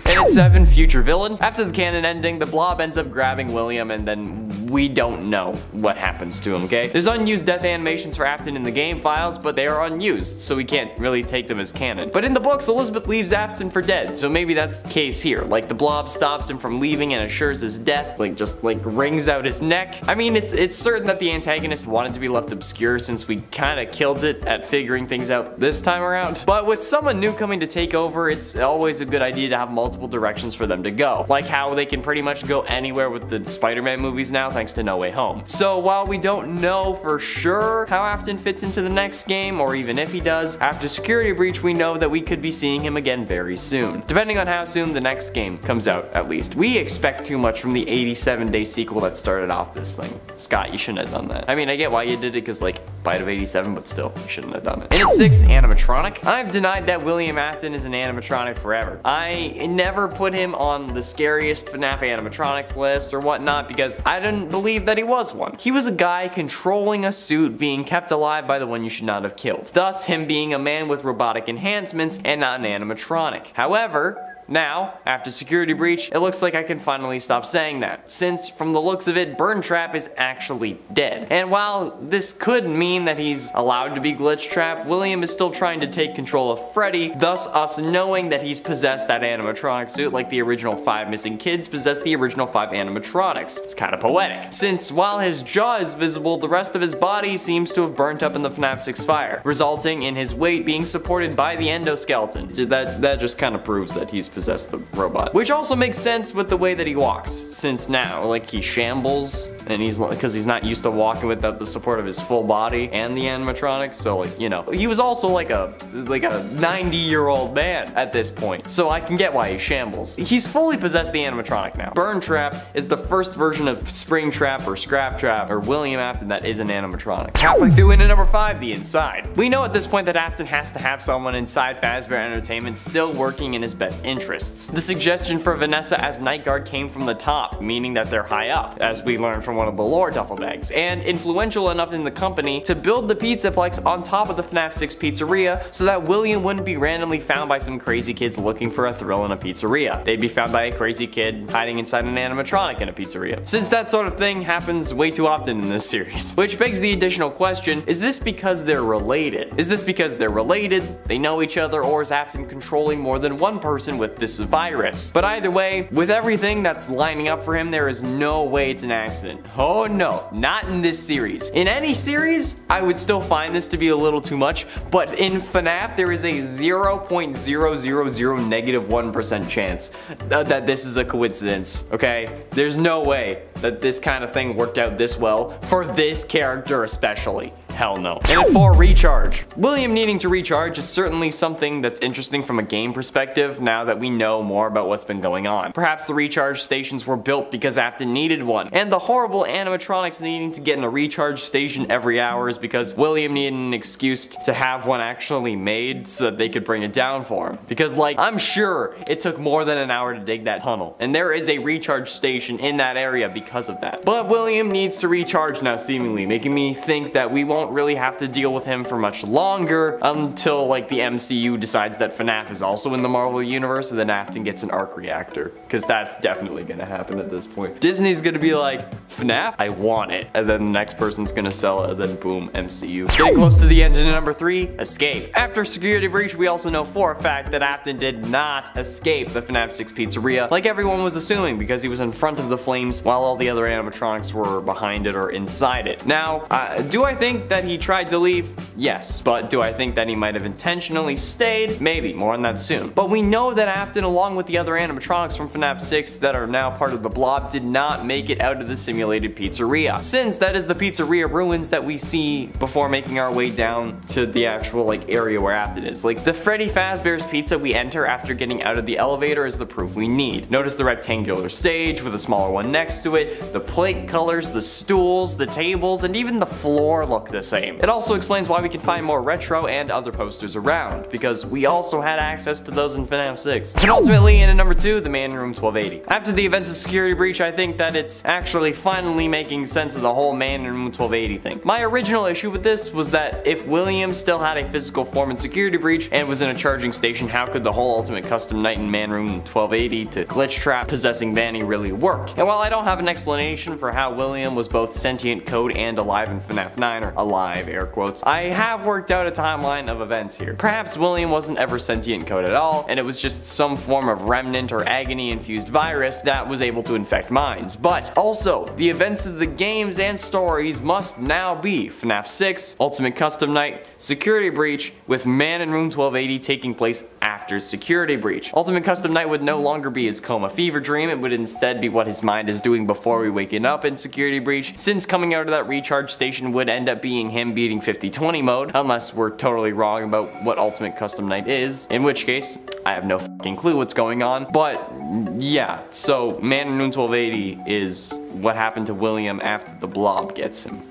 And at 7, future villain. After the canon ending, the blob ends up grabbing William, and then we don't know what happens to him, okay? There's unused death animations for Afton in the game files, but they are unused, so we can't really take them as canon. But in the books, Elizabeth leaves Afton for dead, so maybe that's the case here. Like, the blob stops him from leaving and assures his death, like, just, like, wrings out his neck. I mean, it's certain that the antagonist wanted to be left obscure, since we kinda killed it at figuring things out this time around. But with someone new coming to take over, it's always a good idea to have multiple directions for them to go. Like how they can pretty much go anywhere with the Spider-Man movies now, thanks to No Way Home. So while we don't know for sure how Afton fits into the next game, or even if he does, after Security Breach we know that we could be seeing him again very soon. Depending on how soon the next game comes out, at least. We expect too much from the 87-day sequel that started off this thing. Scott, you shouldn't have done that. I mean, I get why you did it, because like, Bite of 87, but still, you shouldn't have done it. And at 6, animatronic. I've denied that William Afton is an animatronic forever. I never put him on the scariest FNAF animatronics list or whatnot because I didn't believe that he was one. He was a guy controlling a suit being kept alive by the one you should not have killed. Thus, him being a man with robotic enhancements and not an animatronic. However, now, after Security Breach, it looks like I can finally stop saying that, since from the looks of it, Burn Trap is actually dead. And while this could mean that he's allowed to be Glitch Trap, William is still trying to take control of Freddy, thus us knowing that he's possessed that animatronic suit like the original 5 missing kids possessed the original 5 animatronics. It's kind of poetic, since while his jaw is visible, the rest of his body seems to have burnt up in the FNAF 6 fire, resulting in his weight being supported by the endoskeleton. That just kind of proves that he's possessed the robot. Which also makes sense with the way that he walks, since now, like, he shambles, and because he's not used to walking without the support of his full body and the animatronic, so, like, you know. He was also like a 90-year-old man at this point, so I can get why he shambles. He's fully possessed the animatronic now. Burn Trap is the first version of Springtrap or Scrap Trap or William Afton that is an animatronic. Halfway through into number 5, the inside. We know at this point that Afton has to have someone inside Fazbear Entertainment still working in his best interests. The suggestion for Vanessa as night guard came from the top, meaning that they're high up, as we learned from one of the lore duffel bags, and influential enough in the company to build the Pizzaplex on top of the FNAF 6 pizzeria so that William wouldn't be randomly found by some crazy kids looking for a thrill in a pizzeria. They'd be found by a crazy kid hiding inside an animatronic in a pizzeria. Since that sort of thing happens way too often in this series. Which begs the additional question, is this because they're related? Is this because they're related, they know each other, or is Afton controlling more than one person with this virus? But either way, with everything that's lining up for him, there is no way it's an accident. Oh no, not in this series. In any series, I would still find this to be a little too much, but in FNAF, there is a 0.000 -1% chance that this is a coincidence, okay? There's no way that this kind of thing worked out this well, for this character especially.
Hell no.
And at 4, recharge. William needing to recharge is certainly something that's interesting from a game perspective now that we know more about what's been going on. Perhaps the recharge stations were built because Afton needed one, and the horrible animatronics needing to get in a recharge station every hour is because William needed an excuse to have one actually made so that they could bring it down for him. Because like, I'm sure it took more than an hour to dig that tunnel, and there is a recharge station in that area because of that. But William needs to recharge now, seemingly, making me think that we won't really have to deal with him for much longer until like the MCU decides that FNAF is also in the Marvel universe, and then Afton gets an arc reactor, because that's definitely gonna happen at this point. Disney's gonna be like, FNAF? I want it. And then the next person's gonna sell it, and then boom, MCU. Getting close to the end in number 3, escape. After security breach, we also know for a fact that Afton did not escape the FNAF 6 pizzeria like everyone was assuming, because he was in front of the flames while all the other animatronics were behind it or inside it. Now, do I think that he tried to leave? Yes. But do I think that he might have intentionally stayed? Maybe. More on that soon. But we know that Afton, along with the other animatronics from FNAF 6 that are now part of the blob, did not make it out of the simulated pizzeria, since that is the pizzeria ruins that we see before making our way down to the actual like area where Afton is. Like, the Freddy Fazbear's Pizza we enter after getting out of the elevator is the proof we need. Notice the rectangular stage with a smaller one next to it, the plate colors, the stools, the tables, and even the floor look the same. It also explains why we can find more retro and other posters around, because we also had access to those in FNAF 6. And ultimately, in number 2, the Man in Room 1280. After the events of security breach, I think that it's actually finally making sense of the whole Man in Room 1280 thing. My original issue with this was that if William still had a physical form in security breach and was in a charging station, how could the whole Ultimate Custom Night in Man Room 1280 to glitch trap possessing Vanny really work? And while I don't have an explanation for how William was both sentient code and alive in FNAF 9, or alive air quotes, I have worked out a timeline of events here. Perhaps William wasn't ever sentient code at all, and it was just some form of remnant or agony infused virus that was able to infect minds. But also, the events of the games and stories must now be FNAF 6, Ultimate Custom Night, Security Breach, with Man in Room 1280 taking place after Security Breach. Ultimate Custom Night would no longer be his coma fever dream, it would instead be what his mind is doing before we waking up in Security Breach, since coming out of that recharge station would end up being him beating 50-20 mode, unless we're totally wrong about what Ultimate Custom Night is, in which case, I have no fucking clue what's going on. But yeah, so Man in Room 1280 is what happened to William after the blob gets him.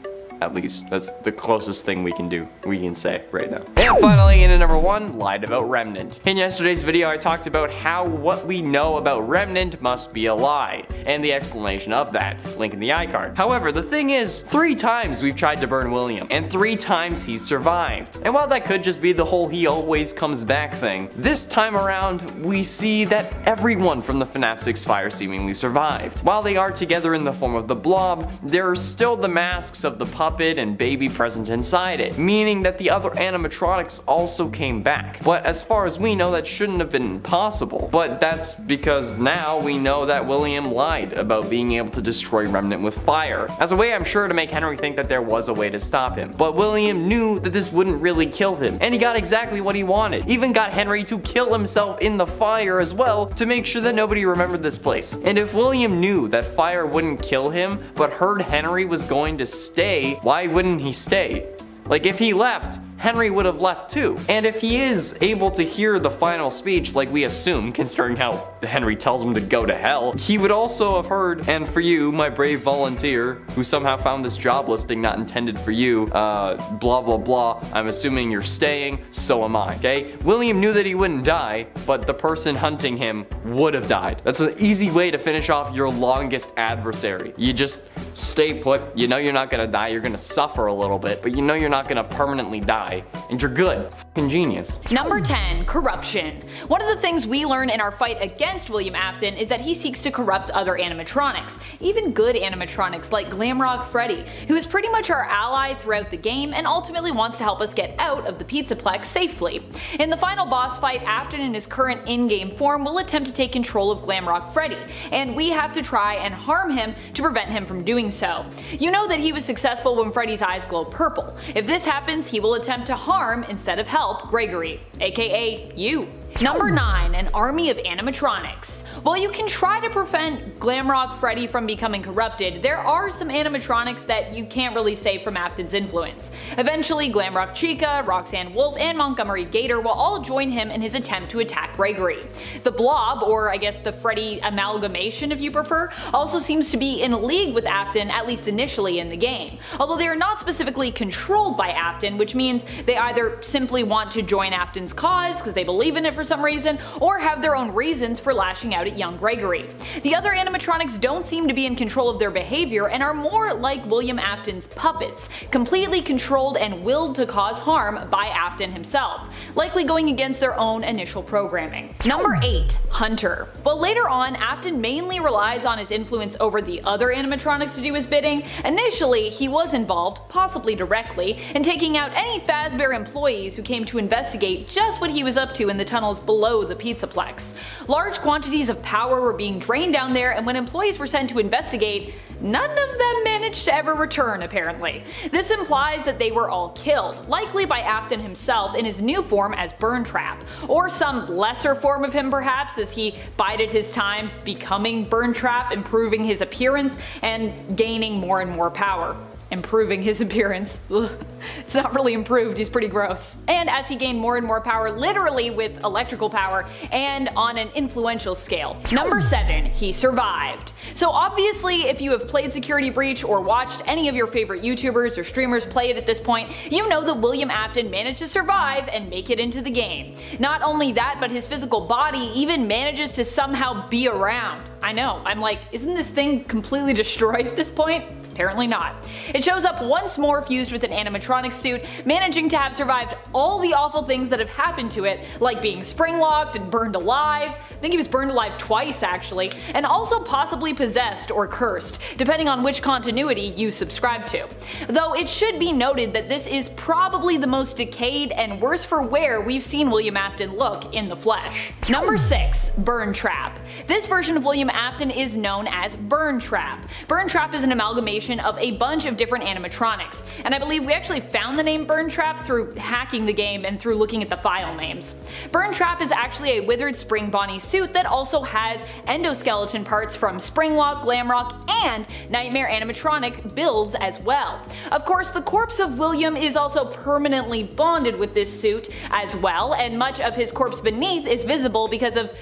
At least, that's the closest thing we can say right now. And finally, in number 1, lied about Remnant. In yesterday's video, I talked about how what we know about Remnant must be a lie, and the explanation of that, link in the iCard. However, the thing is, 3 times we've tried to burn William, and 3 times he's survived. And while that could just be the whole he always comes back thing, this time around, we see that everyone from the FNAF 6 fire seemingly survived. While they are together in the form of the blob, there are still the masks of the puppet and baby present inside it, meaning that the other animatronics also came back. But as far as we know, that shouldn't have been possible. But that's because now we know that William lied about being able to destroy Remnant with fire, as a way I'm sure to make Henry think that there was a way to stop him. But William knew that this wouldn't really kill him, and he got exactly what he wanted. Even got Henry to kill himself in the fire as well, to make sure that nobody remembered this place. And if William knew that fire wouldn't kill him, but heard Henry was going to stay, why wouldn't he stay? Like, if he left, Henry would have left too. And if he is able to hear the final speech, like we assume, considering how Henry tells him to go to hell, he would also have heard, and for you, my brave volunteer, who somehow found this job listing not intended for you, blah blah blah, I'm assuming you're staying, so am I, okay? William knew that he wouldn't die, but the person hunting him would have died. That's an easy way to finish off your longest adversary. You just stay put, you know you're not gonna die, you're gonna suffer a little bit, but you know you're not gonna permanently die, and you're good. F***ing genius.
Number 10, corruption. One of the things we learn in our fight against William Afton is that he seeks to corrupt other animatronics, even good animatronics like Glamrock Freddy, who is pretty much our ally throughout the game and ultimately wants to help us get out of the Pizzaplex safely. In the final boss fight, Afton in his current in-game form will attempt to take control of Glamrock Freddy, and we have to try and harm him to prevent him from doing so. You know that he was successful when Freddy's eyes glow purple. If this happens, he will attempt to harm instead of help Gregory, aka you. Number 9. An army of animatronics. While you can try to prevent Glamrock Freddy from becoming corrupted, there are some animatronics that you can't really save from Afton's influence. Eventually, Glamrock Chica, Roxanne Wolf, and Montgomery Gator will all join him in his attempt to attack Gregory. The Blob, or I guess the Freddy amalgamation if you prefer, also seems to be in league with Afton, at least initially in the game, although they are not specifically controlled by Afton, which means they either simply want to join Afton's cause because they believe in it for some reason, or have their own reasons for lashing out at young Gregory. The other animatronics don't seem to be in control of their behavior and are more like William Afton's puppets, completely controlled and willed to cause harm by Afton himself, likely going against their own initial programming. Number 8. Hunter. While later on Afton mainly relies on his influence over the other animatronics to do his bidding, initially he was involved, possibly directly, in taking out any Fazbear employees who came to investigate just what he was up to in the tunnels below the Pizzaplex. Large quantities of power were being drained down there, and when employees were sent to investigate, none of them managed to ever return apparently. This implies that they were all killed, likely by Afton himself in his new form as Burntrap, or some lesser form of him perhaps as he bided his time becoming Burntrap, improving his appearance and gaining more and more power. Improving his appearance. Ugh. It's not really improved, he's pretty gross. And as he gained more and more power, literally with electrical power, and on an influential scale. Number 7. He survived. So obviously if you have played Security Breach or watched any of your favorite YouTubers or streamers play it at this point, you know that William Afton managed to survive and make it into the game. Not only that, but his physical body even manages to somehow be around. I know, I'm like, isn't this thing completely destroyed at this point? Apparently not. It shows up once more fused with an animatronic suit, managing to have survived all the awful things that have happened to it, like being spring-locked and burned alive. I think he was burned alive twice actually, and also possibly possessed or cursed, depending on which continuity you subscribe to. Though it should be noted that this is probably the most decayed and worse for wear we've seen William Afton look in the flesh. Number 6. Burntrap. This version of William Afton is known as Burntrap. Burntrap is an amalgamation of a bunch of different animatronics, and I believe we actually found the name Burntrap through hacking the game and through looking at the file names. Burntrap is actually a withered Spring Bonnie suit that also has endoskeleton parts from Springlock, Glamrock, and Nightmare animatronic builds as well. Of course, the corpse of William is also permanently bonded with this suit as well, and much of his corpse beneath is visible because of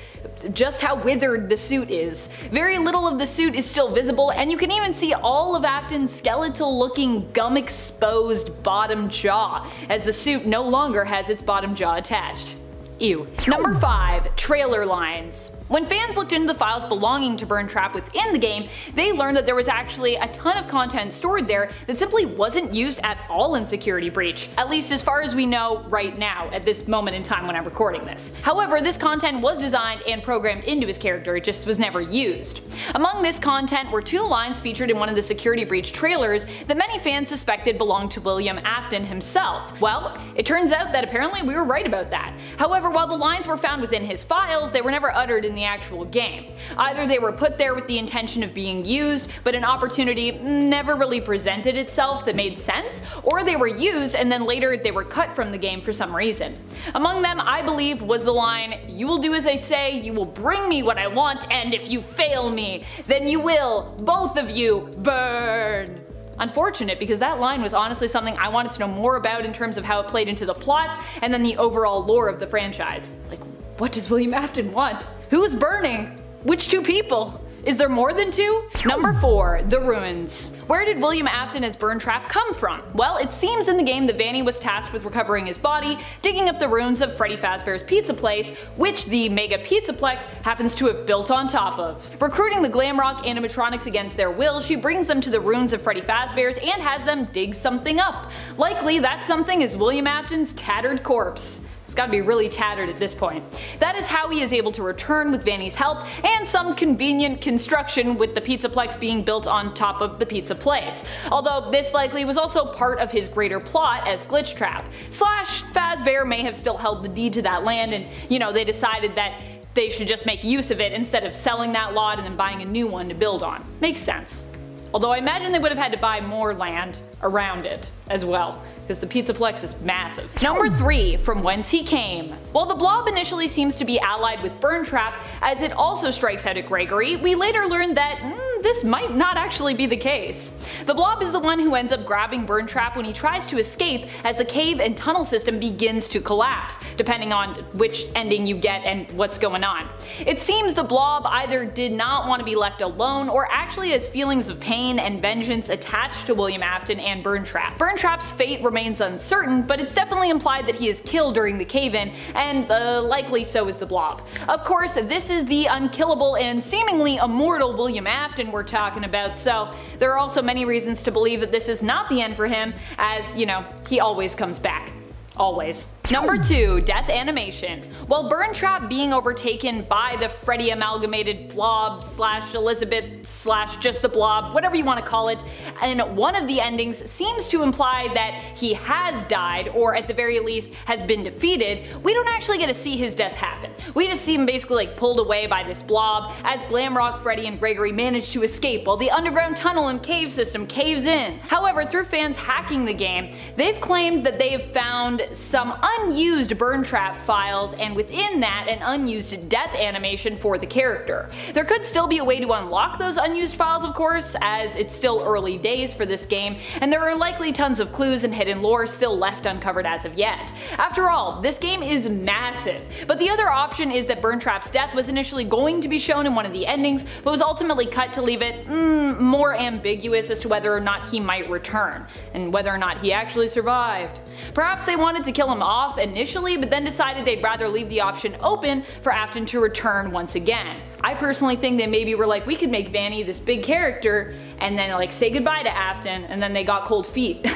just how withered the suit is. Very little of the suit is still visible, and you can even see all of Afton's skeletal looking gum exposed bottom jaw, as the suit no longer has its bottom jaw attached. Ew. Number 5. Trailer lines. When fans looked into the files belonging to Burntrap within the game, they learned that there was actually a ton of content stored there that simply wasn't used at all in Security Breach, at least as far as we know right now at this moment in time when I'm recording this. However, this content was designed and programmed into his character, it just was never used. Among this content were 2 lines featured in one of the Security Breach trailers that many fans suspected belonged to William Afton himself. Well, it turns out that apparently we were right about that. However, while the lines were found within his files, they were never uttered in the actual game. Either they were put there with the intention of being used, but an opportunity never really presented itself that made sense, or they were used and then later they were cut from the game for some reason. Among them, I believe, was the line, "You will do as I say, you will bring me what I want, and if you fail me, then you will, both of you, burn." Unfortunate, because that line was honestly something I wanted to know more about in terms of how it played into the plot and then the overall lore of the franchise. Like, what does William Afton want? Who's burning? Which 2 people? Is there more than 2? Number 4. The Ruins. Where did William Afton as Burntrap come from? Well, it seems in the game that Vanny was tasked with recovering his body, digging up the ruins of Freddy Fazbear's Pizza Place, which the Mega Pizzaplex happens to have built on top of. Recruiting the Glamrock animatronics against their will, she brings them to the ruins of Freddy Fazbear's and has them dig something up. Likely that something is William Afton's tattered corpse. It's gotta be really tattered at this point. That is how he is able to return with Vanny's help and some convenient construction with the Pizzaplex being built on top of the Pizza Place. Although this likely was also part of his greater plot as Glitchtrap. Fazbear may have still held the deed to that land and, you know, they decided that they should just make use of it instead of selling that lot and then buying a new one to build on. Makes sense. Although I imagine they would have had to buy more land around it as well, because the Pizzaplex is massive. Number 3, from whence he came. While the Blob initially seems to be allied with Burntrap, as it also strikes out at Gregory, we later learn that this might not actually be the case. The Blob is the one who ends up grabbing Burntrap when he tries to escape as the cave and tunnel system begins to collapse, depending on which ending you get and what's going on. It seems the Blob either did not want to be left alone or actually has feelings of pain and vengeance attached to William Afton and Burntrap. Burntrap's fate remains uncertain, but it's definitely implied that he is killed during the cave-in, and likely so is the Blob. Of course, this is the unkillable and seemingly immortal William Afton we're talking about, so there are also many reasons to believe that this is not the end for him, as, you know, he always comes back. Always. Number 2, death animation. While Burntrap being overtaken by the Freddy amalgamated Blob / Elizabeth / just the Blob, whatever you want to call it, and one of the endings seems to imply that he has died, or at the very least has been defeated, we don't actually get to see his death happen. We just see him basically like pulled away by this Blob as Glamrock, Freddy, and Gregory manage to escape while the underground tunnel and cave system caves in. However, through fans hacking the game, they've claimed that they have found some unused Burntrap files, and within that an unused death animation for the character. There could still be a way to unlock those unused files, of course, as it's still early days for this game, and there are likely tons of clues and hidden lore still left uncovered as of yet. After all, this game is massive, but the other option is that Burntrap's death was initially going to be shown in one of the endings, but was ultimately cut to leave it more ambiguous as to whether or not he might return, and whether or not he actually survived. Perhaps they wanted to kill him off initially, but then decided they'd rather leave the option open for Afton to return once again. I personally think they maybe were like, we could make Vanny this big character and then like say goodbye to Afton, and then they got cold feet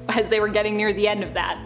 as they were getting near the end of that.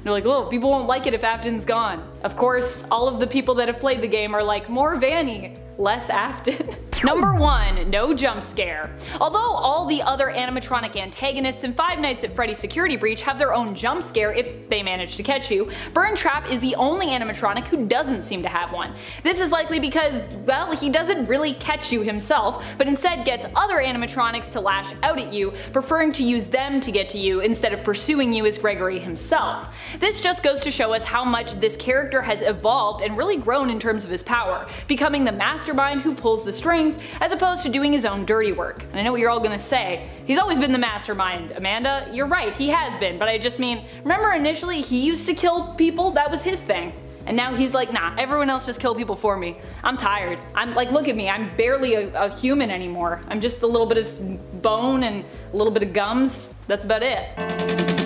They're like, oh, people won't like it if Afton's gone. Of course, all of the people that have played the game are like, more Vanny, less Afton. Number 1, no jump scare. Although all the other animatronic antagonists in Five Nights at Freddy's Security Breach have their own jump scare if they manage to catch you, Burntrap is the only animatronic who doesn't seem to have one. This is likely because, well, he doesn't really catch you himself, but instead gets other animatronics to lash out at you, preferring to use them to get to you instead of pursuing you as Gregory himself. This just goes to show us how much this character has evolved and really grown in terms of his power, becoming the mastermind who pulls the strings as opposed to doing his own dirty work. And I know what you're all gonna say, he's always been the mastermind, Amanda. You're right, he has been, but I just mean, remember initially he used to kill people? That was his thing. And now he's like, nah, everyone else just kill people for me. I'm tired. I'm like, look at me, I'm barely a human anymore. I'm just a little bit of bone and a little bit of gums. That's about it.